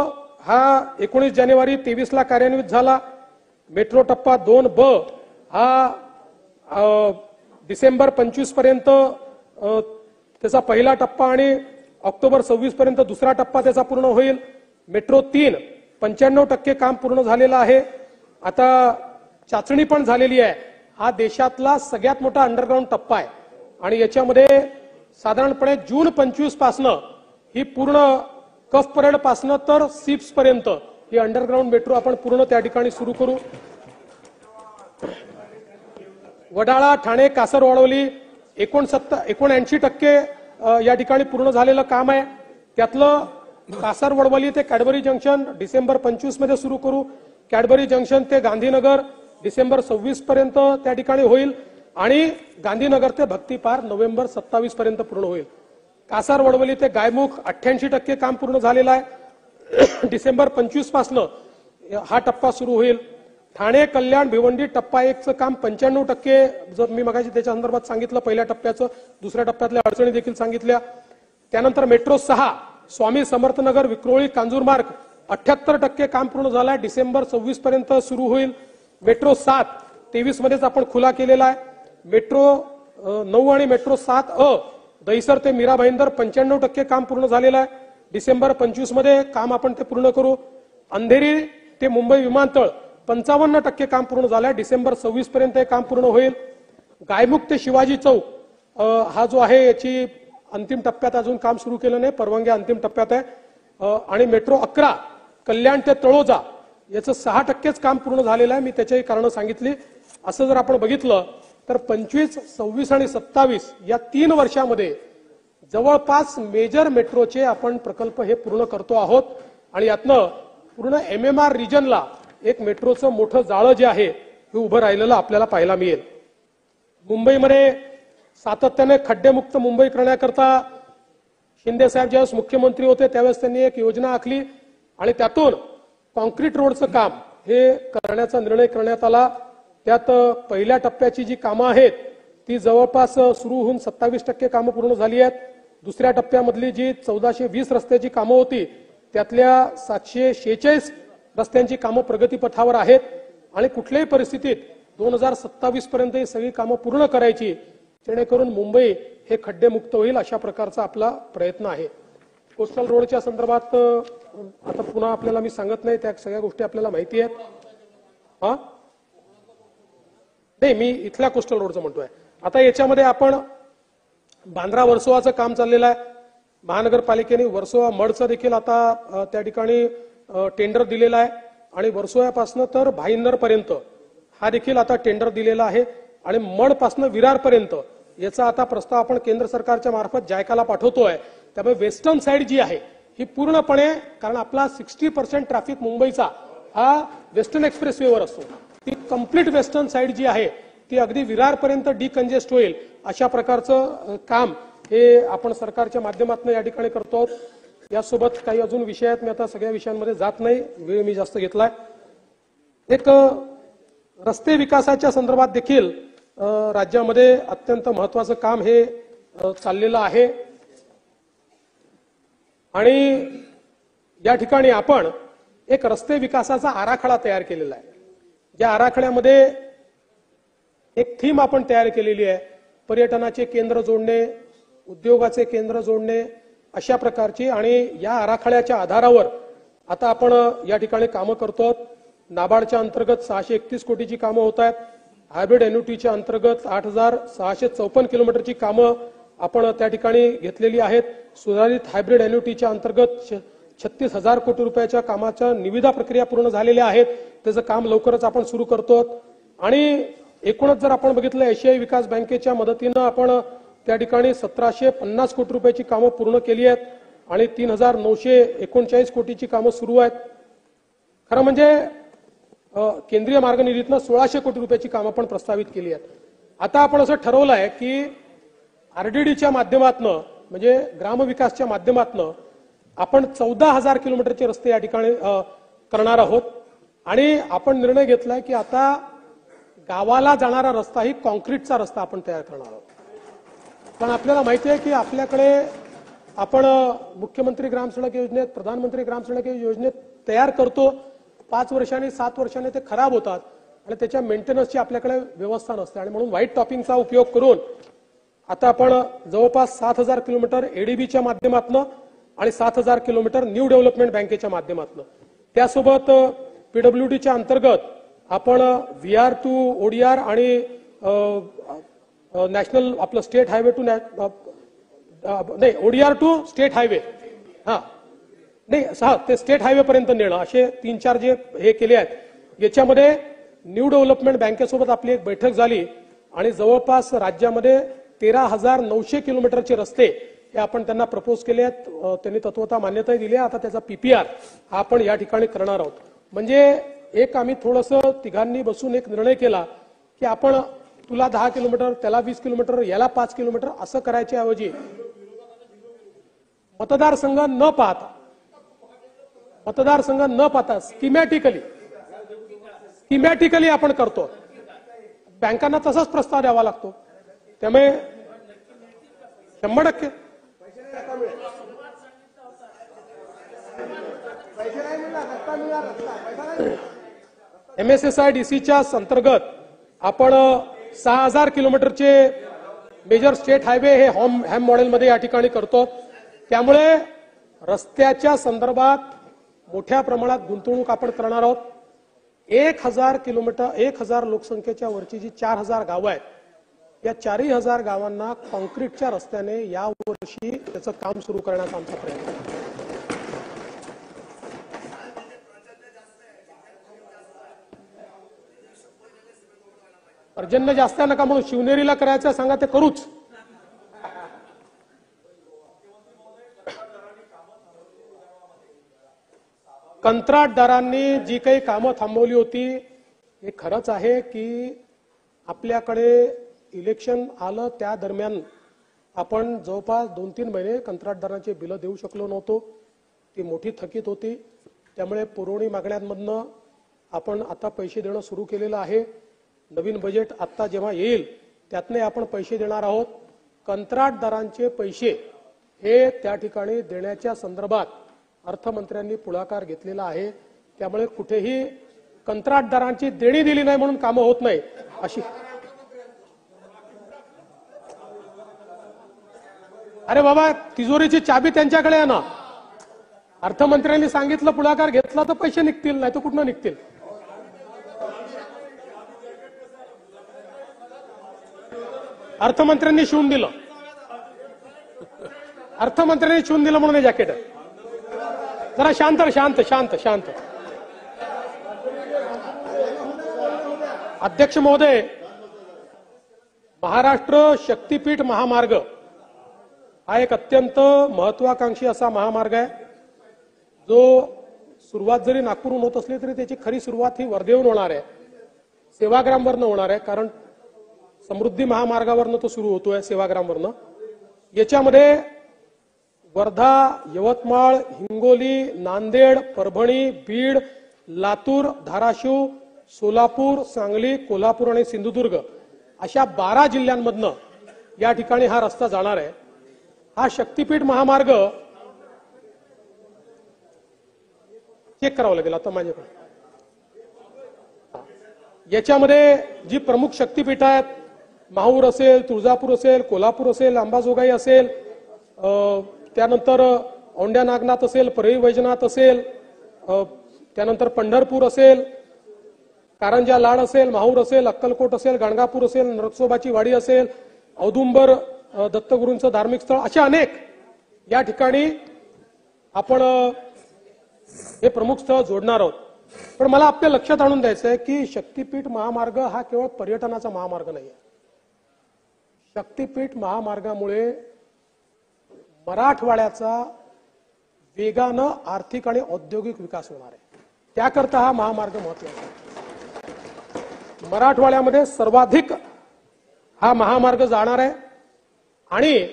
हा 19 जानेवारी 23 ला कार्यान्वित झाला. मेट्रो टप्पा 2B हा डिसेंबर 25 पर्यंत त्याचा पहिला टप्पा आणि ऑक्टोबर 26 पर्यंत दुसरा टप्पा त्याचा पूर्ण होईल. मेट्रो 3 95% काम पूर्ण झालेलं आहे. आता चाचणी पण झालेली आहे. हा देशातला सगळ्यात मोठा अंडरग्राऊंड टप्पा आहे आणि याच्यामध्ये साधारणपणे जून 25 पासनं ही पूर्ण कफ परेड पासनं तर सिप्स पर्यंत ही अंडरग्राऊंड मेट्रो आपण पूर्ण त्या ठिकाणी सुरू करू. वडाळा, ठाणे, कासरवाडवली 79% या ठिकाणी पूर्ण झालेलं काम आहे. त्यातलं कासरवडवली ते कॅडबरी जंक्शन डिसेंबर 25 मध्ये सुरू करू. कॅडबरी जंक्शन ते गांधीनगर डिसेंबर 26 पर्यंत त्या ठिकाणी होईल आणि गांधीनगर ते भक्तिपार नोव्हेंबर 27 पर्यंत पूर्ण होईल. कासारवडवली ते गायमुख 88% काम पूर्ण झालेलं आहे. डिसेंबर 25 पासनं हा टप्पा सुरू होईल. ठाणे, कल्याण, भिवंडी टप्पा 1चं काम 95% जर मी मगाशी त्याच्या संदर्भात सांगितलं पहिल्या टप्प्याचं, दुसऱ्या टप्प्यातल्या अडचणी देखील सांगितल्या. त्यानंतर मेट्रो 6 स्वामी समर्थनगर, विक्रोळी, कांजूरमार्ग 78% काम पूर्ण झालंय, डिसेंबर 26 पर्यंत सुरू होईल. मेट्रो 7 23 मध्येच आपण खुला केलेला आहे. मेट्रो 9 आणि मेट्रो 7A दहिसर ते मीरा भाईंदर 95% काम पूर्ण झालेलं आहे. डिसेंबर 25 मध्ये काम आपण ते पूर्ण करू. अंधेरी ते मुंबई विमानतळ 55% काम पूर्ण झालंय, डिसेंबर 26 पर्यंत हे काम पूर्ण होईल. गायमुख ते शिवाजी चौक हा जो आहे याची अंतिम टप्प्यात अजून काम सुरू केलं नाही, परवानगी अंतिम टप्प्यात आहे. आणि मेट्रो 11 कल्याण ते तळोजा याचं 6%च काम पूर्ण झालेलं आहे. मी त्याच्याही कारणं सांगितली. असं जर आपण बघितलं तर 25, 26 आणि 27 या 3 वर्षामध्ये जवळपास मेजर मेट्रोचे आपण प्रकल्प हे पूर्ण करतो आहोत आणि यातनं पूर्ण MMR रिजनला एक मेट्रोचं मोठं जाळं जे आहे हे उभं राहिलेलं आपल्याला पाहायला मिळेल. मुंबईमध्ये सातत्याने खड्डेमुक्त मुंबई करण्याकरता शिंदे साहेब ज्यावेळेस मुख्यमंत्री होते त्यावेळेस त्यांनी एक योजना आखली आणि त्यातून कॉन्क्रीट रोडचं काम हे करण्याचा निर्णय करण्यात आला. त्यात पहिल्या टप्प्याची जी कामं आहेत ती जवळपास सुरू होऊन 27% कामं पूर्ण झाली आहेत. दुसऱ्या टप्प्यामधली जी 1420 रस्त्याची कामं होती त्यातल्या 746 रस्त्यांची कामं प्रगतीपथावर आहेत आणि कुठल्याही परिस्थितीत 2027 पर्यंत ही सगळी कामं पूर्ण करायची जेणेकरून मुंबई हे खड्डेमुक्त होईल अशा प्रकारचा आपला प्रयत्न आहे. कोस्टल रोडच्या संदर्भात आता पुन्हा आपल्याला मी सांगत नाही, त्या सगळ्या गोष्टी आपल्याला माहिती आहेत. हा नाही, मी इथल्या कोस्टल रोडचं म्हणतोय. आता याच्यामध्ये आपण बांद्रा वर्सोवाचं काम चाललेलं आहे. महानगरपालिकेने वर्सोवा मडचं देखील आता त्या ठिकाणी टेंडर दिलेलं आहे आणि वर्सोव्यापासून तर भाईंदर पर्यंत हा देखील आता टेंडर दिलेला आहे आणि मडपासून विरार पर्यंत याचा आता प्रस्ताव आपण केंद्र सरकारच्या मार्फत जायकाला पाठवतोय. त्यामुळे वेस्टर्न साइड जी आहे ही पूर्णपणे, कारण आपला 60% ट्रॅफिक मुंबईचा हा वेस्टर्न एक्सप्रेसवेवर असतो, ती कंप्लीट वेस्टर्न साइड जी आहे ती अगदी विरारपर्यंत डिकंजेस्ट होईल अशा प्रकारचं काम हे आपण सरकारच्या माध्यमातून या ठिकाणी करतो. यासोबत काही अजून विषय आहेत, मी आता सगळ्या विषयांमध्ये जात नाही, वेळ मी जास्त घेतलाय. एक रस्ते विकासाच्या संदर्भात देखील राज्यामध्ये अत्यंत महत्वाचं काम हे चाललेलं आहे आणि या ठिकाणी आपण एक रस्ते विकासाचा आराखडा तयार केलेला आहे. या आराखड्यामध्ये एक थीम आपण तयार केलेली आहे, पर्यटनाचे केंद्र जोडणे, उद्योगाचे केंद्र जोडणे अशा प्रकारची. आणि या आराखड्याच्या आधारावर आता आपण या ठिकाणी कामं करतो. नाबार्डच्या अंतर्गत 631 कोटीची कामं होत आहेत. हायब्रिड एन्युटीच्या अंतर्गत 8654 किलोमीटरची कामं आपण त्या ठिकाणी घेतलेली आहेत. सुधारित हायब्रिड एन्युटीच्या अंतर्गत 36,000 कोटी रुपयाच्या कामाच्या निविदा प्रक्रिया पूर्ण झालेल्या आहेत. त्याचं काम लवकरच आपण सुरू करतो. आणि एकूणच जर आपण बघितलं, आशियाई विकास बँकेच्या मदतीनं आपण त्या ठिकाणी 1750 कोटी रुपयाची कामं पूर्ण केली आहेत आणि 3939 कोटीची कामं सुरू आहेत. खरं म्हणजे केंद्रीय मार्ग निधीतनं 1600 कोटी रुपयाची कामं पण प्रस्तावित केली आहेत. आता आपण असं ठरवलं आहे की आरडीडीच्या माध्यमातनं, म्हणजे ग्रामविकासच्या माध्यमातनं आपण 14,000 किलोमीटरचे रस्ते या ठिकाणी करणार आहोत. आणि आपण निर्णय घेतलाय की आता गावाला जाणारा रस्ता ही कॉन्क्रीटचा रस्ता आपण तयार करणार आहोत. कारण आपल्याला माहिती आहे की आपल्याकडे आपण मुख्यमंत्री ग्रामसडक योजनेत, प्रधानमंत्री ग्रामसडक योजनेत तयार करतो, 5 वर्षांनी 7 वर्षांनी ते खराब होतात आणि त्याच्या मेंटेनन्सची आपल्याकडे व्यवस्था नसते. आणि म्हणून व्हाईट टॉपिंगचा उपयोग करून आता आपण जवळपास 7,000 किलोमीटर एडीबीच्या माध्यमातून आणि 7,000 किलोमीटर न्यू डेव्हलपमेंट बँकेच्या माध्यमातून, त्यासोबत पीडब्ल्यूडीच्या अंतर्गत आपण VR टू ODR आणि नॅशनल आपलं स्टेट हायवे टू नाही ODR टू स्टेट हायवे, हा नाही ते स्टेट हायवे पर्यंत नेणं, असे 3-4 जे हे केले आहेत. याच्यामध्ये न्यू डेव्हलपमेंट बँकेसोबत आपली एक बैठक झाली आणि जवळपास राज्यामध्ये 13,900 किलोमीटरचे रस्ते हे आपण त्यांना प्रपोज केले आहेत. त्यांनी तत्वता मान्यता दिली आहे. आता त्याचा PPR हा आपण या ठिकाणी करणार आहोत. म्हणजे एक आम्ही थोडंसं तिघांनी बसून एक निर्णय केला की आपण तुला 10 किलोमीटर, त्याला 20 किलोमीटर, याला 5 किलोमीटर असं करायच्या ऐवजी मतदारसंघ न पाहता स्कीमॅटिकली आपण करतो. बँकांना तसाच प्रस्ताव द्यावा लागतो. त्यामुळे 100% MSSIDCच्या अंतर्गत आपण 6,000 किलोमीटरचे मेजर स्टेट हायवे हे हॅम मॉडेलमध्ये या ठिकाणी करतो. त्यामुळे रस्त्याच्या संदर्भात मोठ्या प्रमाणात गुंतवणूक आपण करणार आहोत. 1,000 किलोमीटर, 1,000 लोकसंख्येच्या वरची जी 4,000 गावं आहेत, या 4,000 गावांना कॉन्क्रीटच्या रस्त्याने या वर्षी त्याचं काम सुरू करण्याचा आमचा प्रयत्न आहे. पर्जन्य जास्त नका म्हणून शिवनेरीला करायचं सांगा, ते करूच. कंत्राटदारांनी जी काही कामं थांबवली होती, हे खरंच आहे की आपल्याकडे इलेक्शन आलं त्या दरम्यान आपण जवळपास 2-3 महिने कंत्राटदारांचे बिलं देऊ शकलो नव्हतो. ती मोठी थकीत होती. त्यामुळे पुरवणी मागण्यांमधनं आपण आता पैसे देणं सुरू केलेलं आहे. नवीन बजेट आता जेव्हा येईल त्यातने आपण पैसे देणार आहोत. कंत्राटदारांचे पैसे हे त्या ठिकाणी देण्याच्या संदर्भात अर्थमंत्र्यांनी पुढाकार घेतलेला आहे. त्यामुळे कुठेही कंत्राटदारांची देणी दिली नाही म्हणून कामं होत नाही अशी. अरे बाबा, तिजोरीची चाबी त्यांच्याकडे आहे ना. अर्थमंत्र्यांनी सांगितलं, पुढाकार घेतला तर पैसे निघतील, नाही तर कुठनं निघतील. अर्थमंत्र्यांनी शिवून दिलं, अर्थमंत्र्यांनी शिवून दिलं म्हणून हे जॅकेट. जरा शांत शांत शांत शांत. अध्यक्ष महोदय, महाराष्ट्र शक्तीपीठ महामार्ग हा एक अत्यंत महत्वाकांक्षी असा महामार्ग आहे, जो सुरुवात जरी नागपूरहून होत असली तरी त्याची खरी सुरुवात ही वर्धेहून होणार आहे, सेवाग्रामवरनं होणार आहे. कारण समृद्धी महामार्गावरनं तो सुरू होतोय, सेवाग्रामवरनं. याच्यामध्ये वर्धा, यवतमाळ, हिंगोली, नांदेड, परभणी, बीड, लातूर, धाराशिव, सोलापूर, सांगली, कोल्हापूर आणि सिंधुदुर्ग अशा 12 जिल्ह्यांमधनं या ठिकाणी हा रस्ता जाणार आहे. हा शक्तीपीठ महामार्ग चेक करावं लागेल आता माझ्याकडे. याच्यामध्ये जी प्रमुख शक्तीपीठ आहेत, माहूर असेल, तुळजापूर असेल, कोल्हापूर असेल, अंबाजोगाई असेल, त्यानंतर औंढ्या नागनाथ असेल, परळी वैजनाथ असेल, त्यानंतर पंढरपूर असेल, कारंजा लाड असेल, माहूर असेल, अक्कलकोट असेल, गाणगापूर असेल, नरसोबाची वाडी असेल, औदुंबर दत्तगुरूंचं धार्मिक स्थळ, असे अनेक या ठिकाणी आपण हे प्रमुख स्थळ जोडणार आहोत. पण मला आपल्या लक्षात आणून द्यायचं आहे की शक्तीपीठ महामार्ग हा केवळ पर्यटनाचा महामार्ग नाही आहे. शक्तीपीठ महामार्गामुळे मराठवाड्याचा वेगानं आर्थिक आणि औद्योगिक विकास होणार आहे. त्याकरता हा महामार्ग महत्त्वाचा आहे. मराठवाड्यामध्ये सर्वाधिक हा महामार्ग जाणार आहे आणि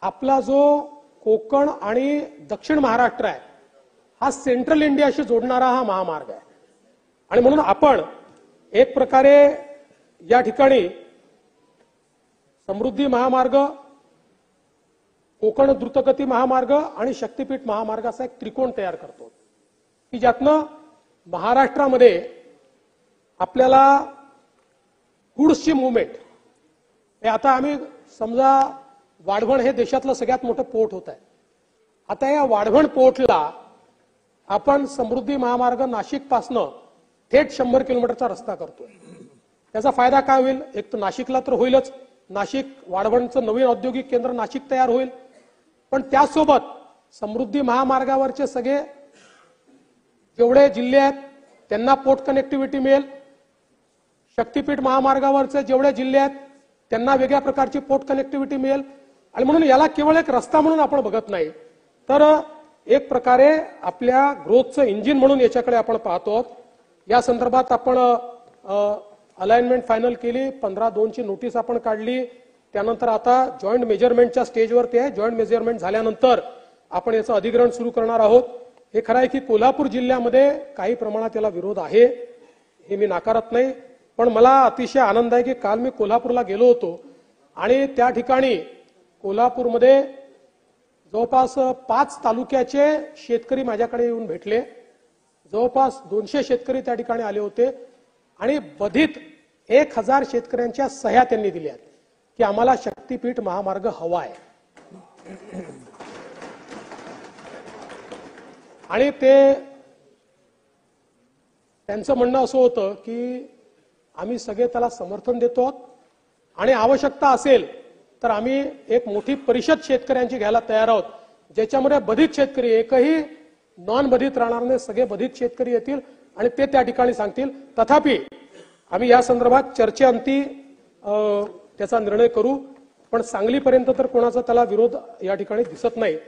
आपला जो कोकण आणि दक्षिण महाराष्ट्र आहे हा सेंट्रल इंडियाशी जोडणारा हा महामार्ग आहे. आणि म्हणून आपण एक प्रकारे या ठिकाणी समृद्धी महामार्ग, कोकण द्रुतगती महामार्ग आणि शक्तीपीठ महामार्ग असा एक त्रिकोण तयार करतो की ज्यातनं महाराष्ट्रामध्ये आपल्याला गुड्सची मुवमेंट, आता आम्ही समजा वाढवण हे देशातलं सगळ्यात मोठं पोर्ट होत आहे. आता या वाढवण पोर्टला आपण समृद्धी महामार्ग नाशिक पासनं थेट 100 किलोमीटरचा रस्ता करतोय. त्याचा फायदा काय होईल? एक तर नाशिकला तर होईलच, नाशिक वाढवणचं नवीन औद्योगिक केंद्र नाशिक तयार होईल, पण त्यासोबत समृद्धी महामार्गावरचे सगळे जेवढे जिल्हे आहेत त्यांना पोर्ट कनेक्टिव्हिटी मिळेल. शक्तीपीठ महामार्गावरचे जेवढे जिल्हे आहेत त्यांना वेगळ्या प्रकारची पोर्ट कनेक्टिव्हिटी मिळेल. आणि म्हणून याला केवळ एक रस्ता म्हणून आपण बघत नाही, तर एक प्रकारे आपल्या ग्रोथचं इंजिन म्हणून याच्याकडे आपण पाहतो. या संदर्भात आपण अलाइनमेंट फायनल केली, 15/2ची नोटीस आपण काढली. त्यानंतर आता जॉईंट मेजरमेंटच्या स्टेजवरती आहे. जॉईंट मेजरमेंट झाल्यानंतर आपण याचं अधिग्रहण सुरू करणार आहोत. हे खरं आहे की कोल्हापूर जिल्ह्यामध्ये काही प्रमाणात याला विरोध आहे, हे मी नाकारत नाही. पण मला अतिशय आनंद आहे की काल मी कोल्हापूरला गेलो होतो आणि त्या ठिकाणी कोल्हापूरमध्ये जवळपास 5 तालुक्याचे शेतकरी माझ्याकडे येऊन भेटले. जवळपास 200 शेतकरी त्या ठिकाणी आले होते आणि बधित 1000 शेतकऱ्यांच्या सह्या त्यांनी दिल्या की आम्हाला शक्तीपीठ महामार्ग हवा आहे. आणि त्यांचं म्हणणं असं होतं की आम्ही सगळे त्याला समर्थन देतो आणि आवश्यकता असेल तर आम्ही एक मोठी परिषद शेतकऱ्यांची घ्यायला तयार आहोत, ज्याच्यामध्ये बधित शेतकरी, एकही नॉन बधित राहणार नाही, सगळे बधित शेतकरी येतील आणि ते त्या ठिकाणी सांगतील. तथापि आम्ही या संदर्भात चर्चेअंती त्याचा निर्णय करू, पण सांगलीपर्यंत तर कोणाचा त्याला विरोध या ठिकाणी दिसत नाही.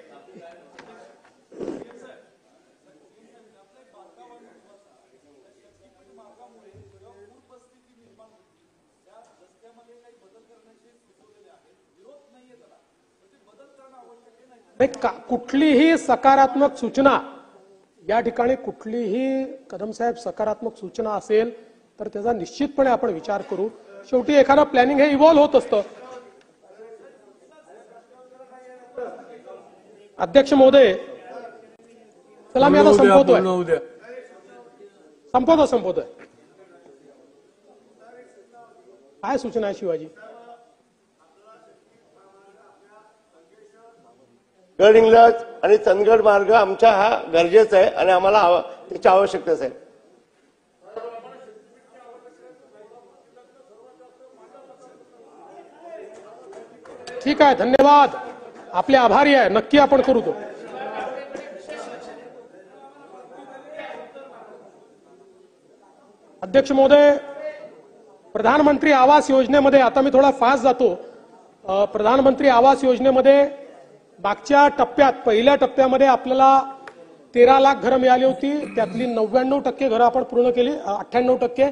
कुठलीही सकारात्मक सूचना या ठिकाणी, कुठलीही कदम साहेब सकारात्मक सूचना असेल तर त्याचा निश्चितपणे आपण विचार करू. शेवटी एखादा प्लॅनिंग हे इव्हॉल्व होत असतं. अध्यक्ष महोदय, चला मी आता संपवतोय. काय सूचना आहे शिवाजी? गडहिंग्लज आणि चंदगड मार्ग आमचा हा गरजेचा आहे आणि आम्हाला त्याची आवश्यकताच आहे. ठीक आहे, धन्यवाद. आपले आभारी आहे, नक्की आपण करू तो. अध्यक्ष महोदय, प्रधानमंत्री आवास योजनेमध्ये आता मी थोडा फास्ट जातो. प्रधानमंत्री आवास योजनेमध्ये मागच्या टप्प्यात पहिल्या टप्प्यामध्ये आपल्याला 13 लाख घरं मिळाली होती. त्यातली 99% घरं आपण पूर्ण केली. 98%,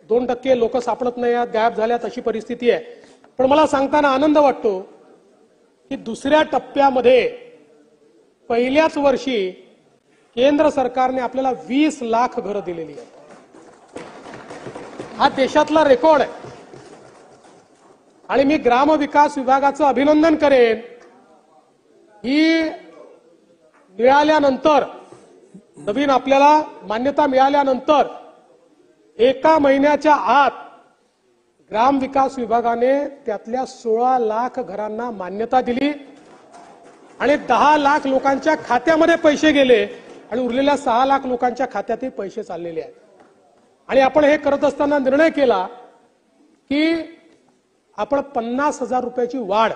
2% लोक सापडत नाही, गायब झाल्यात, अशी परिस्थिती आहे. पण मला सांगताना आनंद वाटतो की दुसऱ्या टप्प्यामध्ये पहिल्याच वर्षी केंद्र सरकारने आपल्याला 20 लाख घरं दिलेली आहेत. हा देशातला रेकॉर्ड आहे. आणि मी ग्रामविकास विभागाचं अभिनंदन करेन. ही मिळाल्यानंतर, नवीन आपल्याला मान्यता मिळाल्यानंतर 1 महिन्याच्या आत ग्रामविकास विभागाने त्यातल्या 16 लाख घरांना मान्यता दिली आणि 10 लाख लोकांच्या खात्यामध्ये पैसे गेले आणि उरलेल्या 6 लाख लोकांच्या खात्यातही पैसे चाललेले आहेत. आणि आपण हे करत असताना निर्णय केला की आपण 50,000 रुपयाची वाढ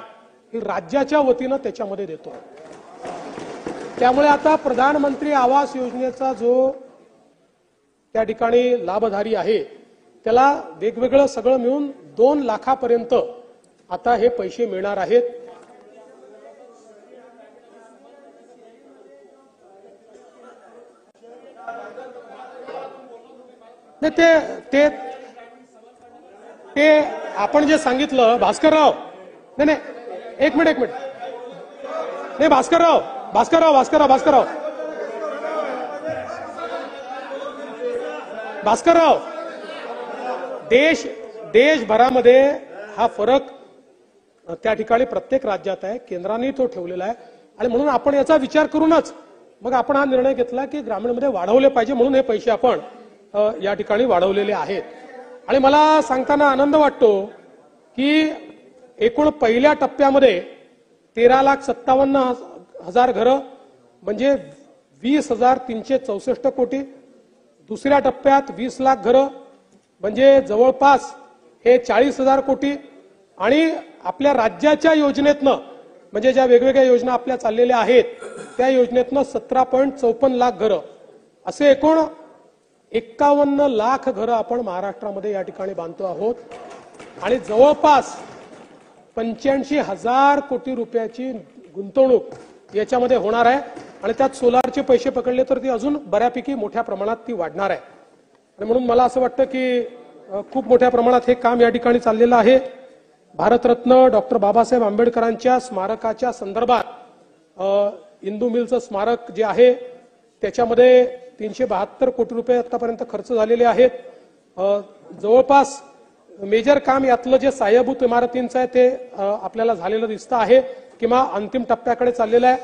ही राज्याच्या वतीनं त्याच्यामध्ये देतो. त्यामुळे आता प्रधानमंत्री आवास योजनेचा जो त्या ठिकाणी लाभधारी आहे त्याला वेगवेगळं सगळं मिळून 2 लाखापर्यंत आता हे पैसे मिळणार आहेत. ते आपण जे सांगितलं भास्करराव, नाही एक मिनिट नाही, भास्करराव, देशभरामध्ये हा फरक त्या ठिकाणी प्रत्येक राज्यात आहे, केंद्राने तो ठेवलेला आहे. आणि म्हणून आपण याचा विचार करूनच मग आपण हा निर्णय घेतला की ग्रामीणमध्ये वाढवले पाहिजे, म्हणून हे पैसे आपण या ठिकाणी वाढवलेले आहेत. आणि मला सांगताना आनंद वाटतो की एकूण पहिल्या टप्प्यामध्ये 13,57,000 घरं म्हणजे 20,364 कोटी. दुसऱ्या टप्प्यात 20 लाख घरं म्हणजे जवळपास हे 40,000 कोटी. आणि आपल्या राज्याच्या योजनेतनं म्हणजे ज्या वेगवेगळ्या योजना आपल्या चाललेल्या आहेत त्या योजनेतनं 17.54 लाख घरं असे एकूण 51 लाख घरं आपण महाराष्ट्रामध्ये या ठिकाणी बांधतो आहोत. आणि जवळपास 85,000 कोटी रुपयाची गुंतवणूक याच्यामध्ये होणार आहे. आणि त्यात सोलारचे पैसे पकडले तर ती अजून बऱ्यापैकी मोठ्या प्रमाणात ती वाढणार आहे. आणि म्हणून मला असं वाटतं की खूप मोठ्या प्रमाणात हे काम या ठिकाणी चाललेलं आहे. भारतरत्न डॉक्टर बाबासाहेब आंबेडकरांच्या स्मारकाच्या संदर्भात इंदू मिलचं स्मारक जे आहे त्याच्यामध्ये 372 कोटी रुपये आतापर्यंत खर्च झालेले आहेत. जवळपास मेजर काम यातलं जे साहेबूत इमारतींचं आहे ते आपल्याला झालेलं दिसतं आहे किंवा अंतिम टप्प्याकडे चाललेला आहे.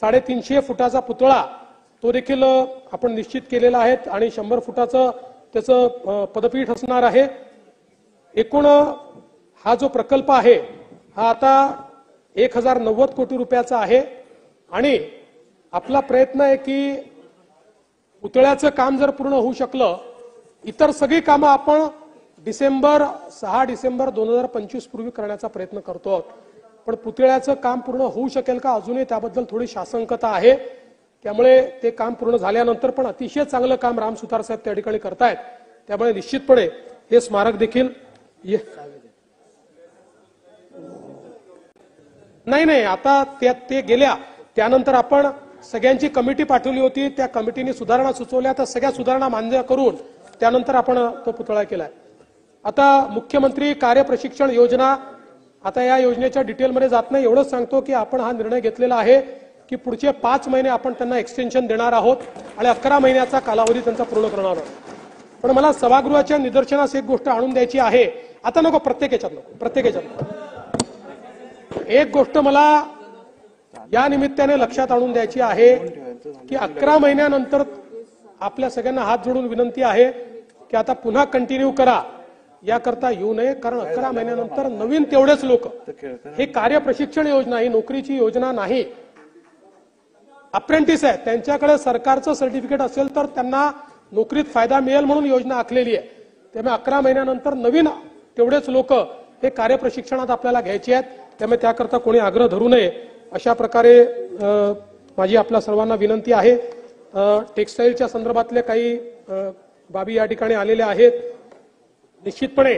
350 फुटाचा पुतळा तो देखील आपण निश्चित केलेला आहे आणि 100 फुटाचं त्याचं पदपीठ असणार आहे. एकूण हा जो प्रकल्प आहे हा आता 1090 कोटी रुपयाचा आहे. आणि आपला प्रयत्न आहे की पुतळ्याचं काम जर पूर्ण होऊ शकलं, इतर सगळी कामं आपण 6 डिसेंबर 2025 पूर्वी करण्याचा प्रयत्न करतो आहोत. पण पुतळ्याचं काम पूर्ण होऊ शकेल का अजूनही त्याबद्दल थोडी साशंकता आहे. त्यामुळे ते काम पूर्ण झाल्यानंतर पण अतिशय चांगलं काम राम सुतार साहेब त्या ठिकाणी करतायत. त्यामुळे निश्चितपणे हे स्मारक देखील नाही आता ते गेल्या त्यानंतर आपण सगळ्यांची कमिटी पाठवली होती. त्या कमिटीने सुधारणा सुचवल्या, तर सगळ्या सुधारणा मान्य करून त्यानंतर आपण तो पुतळा केलाय. आता मुख्यमंत्री कार्य प्रशिक्षण योजना, आता या योजनेच्या डिटेलमध्ये जात नाही, एवढंच सांगतो की आपण हा निर्णय घेतलेला आहे की पुढचे 5 महिने आपण त्यांना एक्सटेन्शन देणार आहोत आणि 11 महिन्याचा कालावधी त्यांचा पूर्ण करणार आहोत. पण मला सभागृहाच्या निदर्शनास एक गोष्ट आणून द्यायची आहे. आता नको, प्रत्येक याच्यात एक गोष्ट मला या निमित्ताने लक्षात आणून द्यायची आहे की 11 महिन्यानंतर आपल्या सगळ्यांना हात जोडून विनंती आहे की आता पुन्हा कंटिन्यू करा, याकरता येऊ नये. कारण 11 महिन्यानंतर नवीन तेवढेच लोक, हे कार्य प्रशिक्षण योजना ही नोकरीची योजना नाही, अप्रेंटिस आहे, त्यांच्याकडे सरकारचं सर्टिफिकेट असेल तर त्यांना नोकरीत फायदा मिळेल म्हणून योजना आखलेली आहे. त्यामुळे 11 महिन्यानंतर नवीन तेवढेच लोक हे कार्य प्रशिक्षणात आपल्याला घ्यायचे आहेत. त्यामुळे त्याकरता कोणी आग्रह धरू नये अशा प्रकारे माझी आपल्या सर्वांना विनंती आहे। टेक्सटाईलच्या संदर्भातले काही बाबी या ठिकाणी आलेल्या आहेत। निश्चितपणे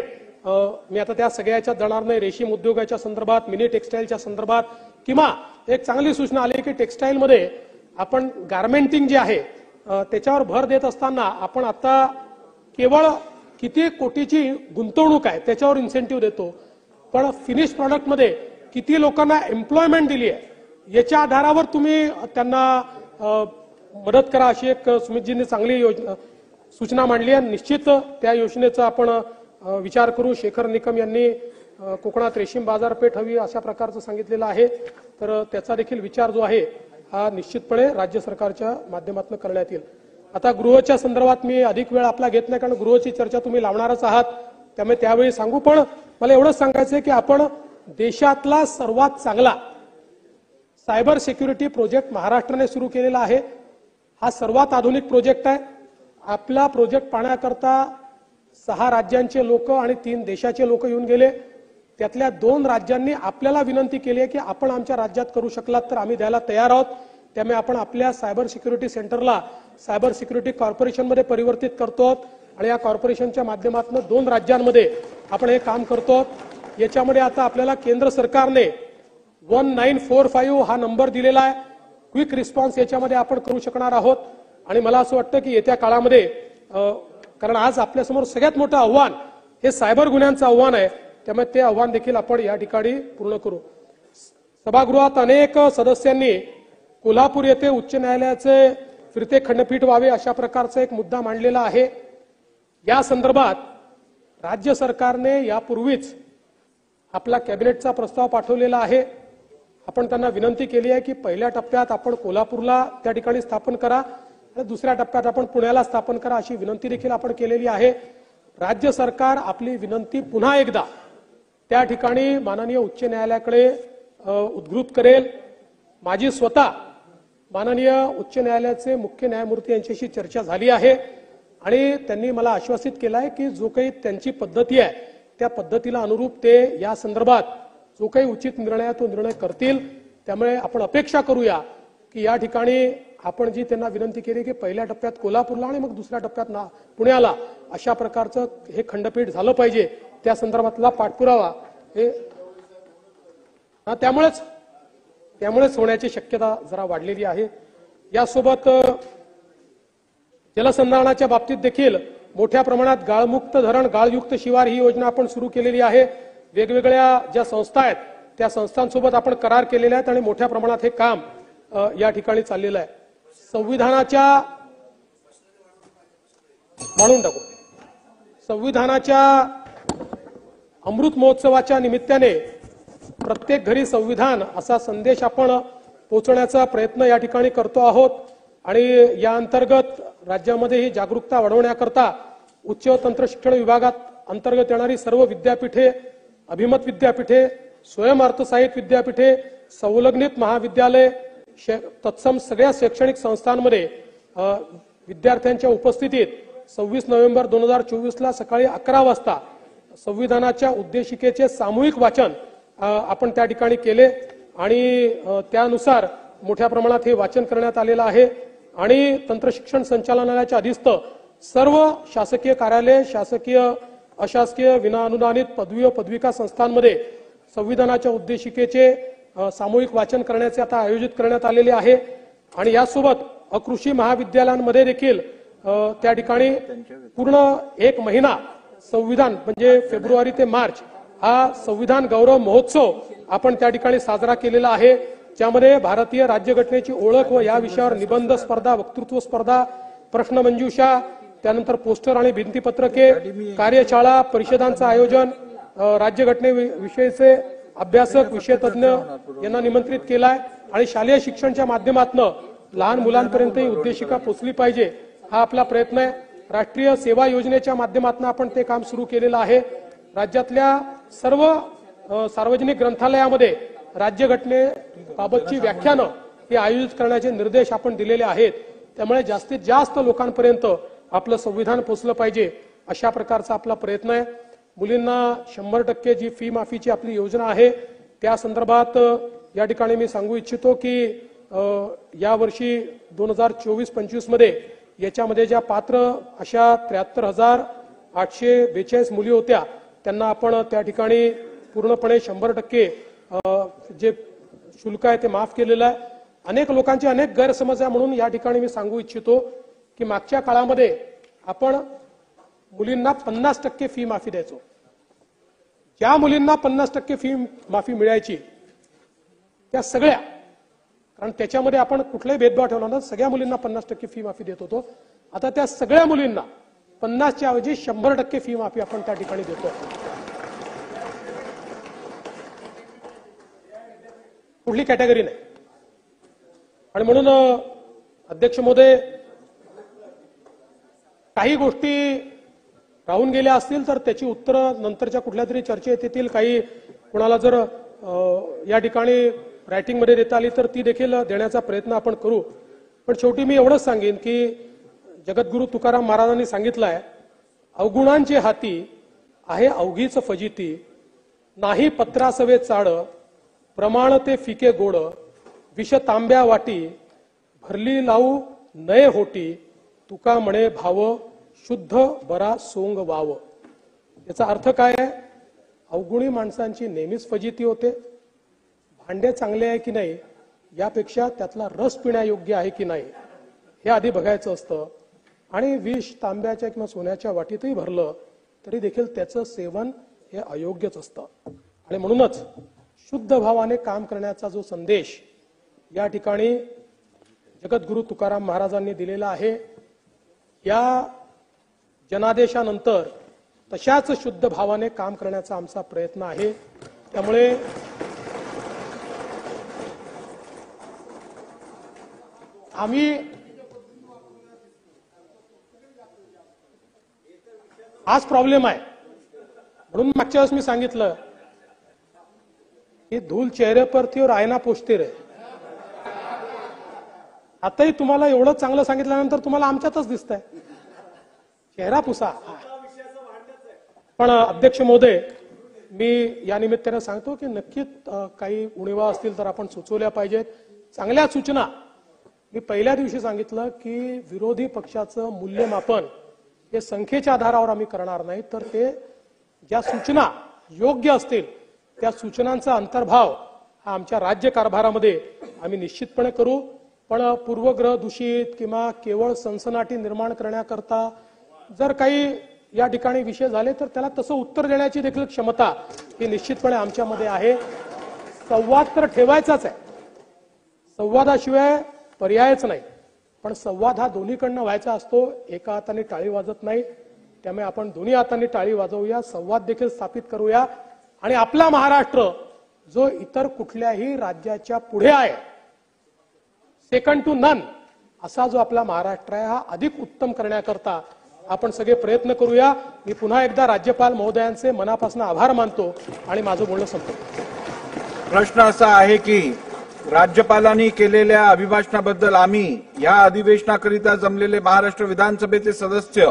मी आता त्या सगळ्याच्या जाणार नाही। रेशीम उद्योगाच्या संदर्भात, मिनी टेक्सटाईलच्या संदर्भात किंवा एक चांगली सूचना आली की टेक्सटाईल मध्ये आपण गारमेंटिंग जे आहे त्याच्यावर भर देत असताना आपण आता केवळ किती कोटीची गुंतवणूक आहे त्याच्यावर इन्सेंटिव्ह देतो, पण फिनिश प्रॉडक्ट मध्ये किती लोकांना एम्प्लॉयमेंट दिली आहे याच्या आधारावर तुम्ही त्यांना मदत करा अशी एक सुमितजींनी चांगली सूचना मांडली आहे। निश्चित त्या योजनेचा आपण विचार करू। शेखर निकम यांनी कोकणात रेशीम बाजारपेठ हवी अशा प्रकारचं सांगितलेलं आहे, तर त्याचा देखील विचार जो आहे हा निश्चितपणे राज्य सरकारच्या माध्यमातून करण्यात येईल। आता गृहच्या संदर्भात मी अधिक वेळ आपला घेत नाही, कारण गृहची चर्चा तुम्ही लावणारच आहात, त्यामुळे त्यावेळी सांगू। पण मला एवढंच सांगायचं की आपण देशातला सर्वात चांगला सायबर सिक्युरिटी प्रोजेक्ट महाराष्ट्राने सुरू केलेला आहे। हा सर्वात आधुनिक प्रोजेक्ट आहे। आपला प्रोजेक्ट पाहण्याकरता 6 राज्यांचे लोक आणि 3 देशाचे लोक येऊन गेले। त्यातल्या 2 राज्यांनी आपल्याला विनंती केली आहे की आपण आमच्या राज्यात करू शकलात तर आम्ही द्यायला तयार आहोत। त्यामुळे आपण आपल्या सायबर सिक्युरिटी सेंटरला सायबर सिक्युरिटी कॉर्पोरेशन मध्ये परिवर्तित करतो आणि या कॉर्पोरेशनच्या माध्यमातून 2 राज्यांमध्ये आपण हे काम करतो। याच्यामध्ये आता आपल्याला केंद्र सरकारने 1945 हा नंबर दिलेला आहे। क्विक रिस्पॉन्स याच्यामध्ये आपण करू शकणार आहोत आणि मला असं वाटतं की येत्या काळामध्ये कारण आज आपल्यासमोर सगळ्यात मोठं आव्हान हे सायबर गुन्ह्यांचं आव्हान आहे, त्यामुळे ते आव्हान देखील आपण या ठिकाणी पूर्ण करू। सभागृहात अनेक सदस्यांनी कोल्हापूर येथे उच्च न्यायालयाचे फिरते खंडपीठ व्हावे अशा प्रकारचा एक मुद्दा मांडलेला आहे। या संदर्भात राज्य सरकारने यापूर्वीच आपला कॅबिनेटचा प्रस्ताव पाठवलेला आहे। आपण त्यांना विनंती केली आहे की पहिल्या टप्प्यात आपण कोल्हापूरला त्या ठिकाणी स्थापन करा आणि दुसऱ्या टप्प्यात आपण पुण्याला स्थापन करा अशी विनंती देखील आपण केलेली आहे। राज्य सरकार आपली विनंती पुन्हा एकदा त्या ठिकाणी माननीय उच्च न्यायालयाकडे उद्धृत करेल। माझी स्वतः माननीय उच्च न्यायालयाचे मुख्य न्यायमूर्ती यांच्याशी चर्चा झाली आहे आणि त्यांनी मला आश्वासित केलं आहे की जो काही त्यांची पद्धती आहे त्या पद्धतीला अनुरूप ते या संदर्भात जो काही उचित निर्णय तो निर्णय करतील। त्यामुळे आपण अपेक्षा करूया की या ठिकाणी आपण जी त्यांना विनंती केली की पहिल्या टप्प्यात कोल्हापूरला आणि मग दुसऱ्या टप्प्यात पुण्याला अशा प्रकारचं हे खंडपीठ झालं पाहिजे, त्या संदर्भातला पाठपुरावा हे त्यामुळेच होण्याची शक्यता जरा वाढलेली आहे। यासोबत जलसंधारणाच्या बाबतीत देखील मोठ्या प्रमाणात गाळमुक्त धरण, गाळयुक्त शिवार ही योजना आपण सुरू केलेली आहे। वेगवेगळ्या ज्या संस्था आहेत त्या संस्थांसोबत आपण करार केलेले आहेत आणि मोठ्या प्रमाणात हे काम या ठिकाणी चाललेलं आहे। संविधानाच्या अमृत महोत्सवाच्या निमित्ताने प्रत्येक घरी संविधान असा संदेश आपण पोहोचवण्याचा प्रयत्न या ठिकाणी करतो आहोत आणि या अंतर्गत राज्यामध्ये ही जागरूकता वाढवण्याकरता उच्च व तंत्र शिक्षण विभागात अंतर्गत येणारी सर्व विद्यापीठे, अभिमत विद्यापीठे, स्वयंअर्थसहाय्यित विद्यापीठे, संलग्नित महाविद्यालय, तत्सम सगळ्या शैक्षणिक संस्थांमध्ये विद्यार्थ्यांच्या उपस्थितीत 26 नोव्हेंबर 2024 ला सकाळी 11 वाजता संविधानाच्या उद्देशिकेचे सामूहिक वाचन आपण त्या ठिकाणी केले आणि त्यानुसार मोठ्या प्रमाणात हे वाचन करण्यात आलेलं आहे आणि तंत्र शिक्षण संचालनालयाच्या अधीस्त सर्व शासकीय कार्यालय, शासकीय, अशासकीय, विनाअनुदानित पदवी व पदविका संस्थांमध्ये संविधानाच्या उद्देशिकेचे सामूहिक वाचन करण्याचे आता आयोजित करण्यात आलेले आहे आणि यासोबत अकृषी महाविद्यालयांमध्ये देखील त्या ठिकाणी पूर्ण 1 महिना संविधान म्हणजे फेब्रुवारी ते मार्च हा संविधान गौरव महोत्सव आपण त्या ठिकाणी साजरा केलेला आहे, ज्यामध्ये भारतीय राज्यघटनेची ओळख व या विषयावर निबंध स्पर्धा, वक्तृत्व स्पर्धा, प्रश्नमंजुषा, त्यानंतर पोस्टर आणि भिंतीपत्रके, कार्यशाळा, परिषदांचं आयोजन, राज्यघटनेविषयीचे अभ्यासक, विषय तज्ञ यांना निमंत्रित केलाय आणि शालेय शिक्षणाच्या माध्यमातून लहान मुलांपर्यंत ही उद्देशिका पोहोचली पाहिजे हा आपला प्रयत्न आहे। राष्ट्रीय सेवा योजनेच्या माध्यमातून आपण ते काम सुरू केलेलं आहे। राज्यातल्या सर्व सार्वजनिक ग्रंथालयामध्ये राज्यघटनेबाबतची व्याख्यानं ही आयोजित करण्याचे निर्देश आपण दिलेले आहेत, त्यामुळे जास्तीत जास्त लोकांपर्यंत आपलं संविधान पोहोचलं पाहिजे अशा प्रकारचा आपला प्रयत्न आहे। मुलींना 100% जी फी माफीची आपली योजना आहे त्या संदर्भात या ठिकाणी मी सांगू इच्छितो की या वर्षी 2024-25 मध्ये याच्यामध्ये ज्या पात्र अशा 73,842 मुली होत्या त्यांना आपण त्या ठिकाणी पूर्णपणे 100% जे शुल्क आहे ते माफ केलेलं आहे. अनेक लोकांचे अनेक गैरसमज आहे म्हणून या ठिकाणी मी सांगू इच्छितो की मागच्या काळामध्ये आपण मुलींना 50% फी माफी द्यायचो. ज्या मुलींना 50% फी माफी मिळायची त्या सगळ्या, कारण त्याच्यामध्ये आपण कुठलाही भेदभाव ठेवला नव्हता, सगळ्या मुलींना 50% फी माफी देत होतो. आता त्या सगळ्या मुलींना 50च्या ऐवजी 100% फी माफी आपण त्या ठिकाणी देतो. कुठली कॅटेगरी नाही. आणि म्हणून अध्यक्ष महोदय, काही गोष्टी राहून गेल्या असतील तर त्याची उत्तरं नंतरच्या कुठल्या तरी चर्चेत येतील. काही कोणाला जर या ठिकाणी रायटिंग मध्ये देता आली तर ती देखील देण्याचा प्रयत्न आपण करू. पण शेवटी मी एवढंच सांगेन की जगद्गुरू तुकाराम महाराजांनी सांगितलं आहे, अवगुणांचे हाती आहे अवघीच फजिती, नाही पत्रासवे चाड, प्रमाण ते फिके गोड, विष तांब्या वाटी, भरली लावू नये होटी, तुका म्हणे भाव, शुद्ध बरा सोंग वाव. याचा अर्थ काय आहे? अवगुणी माणसांची नेहमीच फजिती होते. भांडे चांगले आहे की नाही यापेक्षा त्यातला रस पिण्यायोग्य आहे की नाही हे आधी बघायचं असतं. आणि विष तांब्याच्या किंवा सोन्याच्या वाटीतही भरलं तरी देखील त्याचं सेवन हे अयोग्यच असतं. आणि म्हणूनच शुद्ध भावाने काम करण्याचा जो संदेश या ठिकाणी जगद्गुरू तुकाराम महाराजांनी दिलेला आहे, या जनादेशानंतर तशाच शुद्ध भावाने काम करण्याचा आमचा प्रयत्न आहे. त्यामुळे आम्ही हाच प्रॉब्लेम आहे. म्हणून मागच्या वेळेस मी सांगितलं की धूल चेहरे पर थी और आईना पोछते रहे. आताही तुम्हाला एवढं चांगलं सांगितल्यानंतर तुम्हाला आमच्यातच दिसतंय. चेहरा पुसा. पण अध्यक्ष महोदय, मी या निमित्ताने सांगतो की नक्कीच काही उणिवा असतील तर आपण सुचवल्या पाहिजेत. चांगल्या सूचना. मी पहिल्या दिवशी सांगितलं की विरोधी पक्षाचं मूल्यमापन हे संख्येच्या आधारावर आम्ही करणार नाही, तर ते ज्या सूचना योग्य असतील त्या सूचनांचा अंतर्भाव हा आमच्या राज्य कारभारामध्ये आम्ही निश्चितपणे करू. पण पूर्वग्रह दूषित किंवा केवळ सनसनाटी निर्माण करण्याकरता जर काही या ठिकाणी विषय झाले तर त्याला तसं उत्तर देण्याची देखील क्षमता ही निश्चितपणे आमच्यामध्ये आहे. संवाद तर ठेवायचाच आहे, संवादाशिवाय पर्यायच नाही. पण संवाद हा दोन्हीकडनं व्हायचा असतो, एका हाताने टाळी वाजत नाही. त्यामुळे आपण दोन्ही हातांनी टाळी वाजवूया, संवाद देखील स्थापित करूया. आणि आपला महाराष्ट्र जो इतर कुठल्याही राज्याच्या पुढे आहे, सेकंड टू नन असा जो आपला महाराष्ट्र आहे, हा अधिक उत्तम करण्याकरता आपण सगळे प्रयत्न करूया. मी पुन्हा एकदा राज्यपाल महोदयांचे मनापासून आभार मानतो आणि माझं बोलणं संपतो. प्रश्न असा आहे की राज्यपालांनी केलेल्या अभिभाषणाबद्दल आम्ही या अधिवेशनाकरिता जमलेले महाराष्ट्र विधानसभेचे सदस्य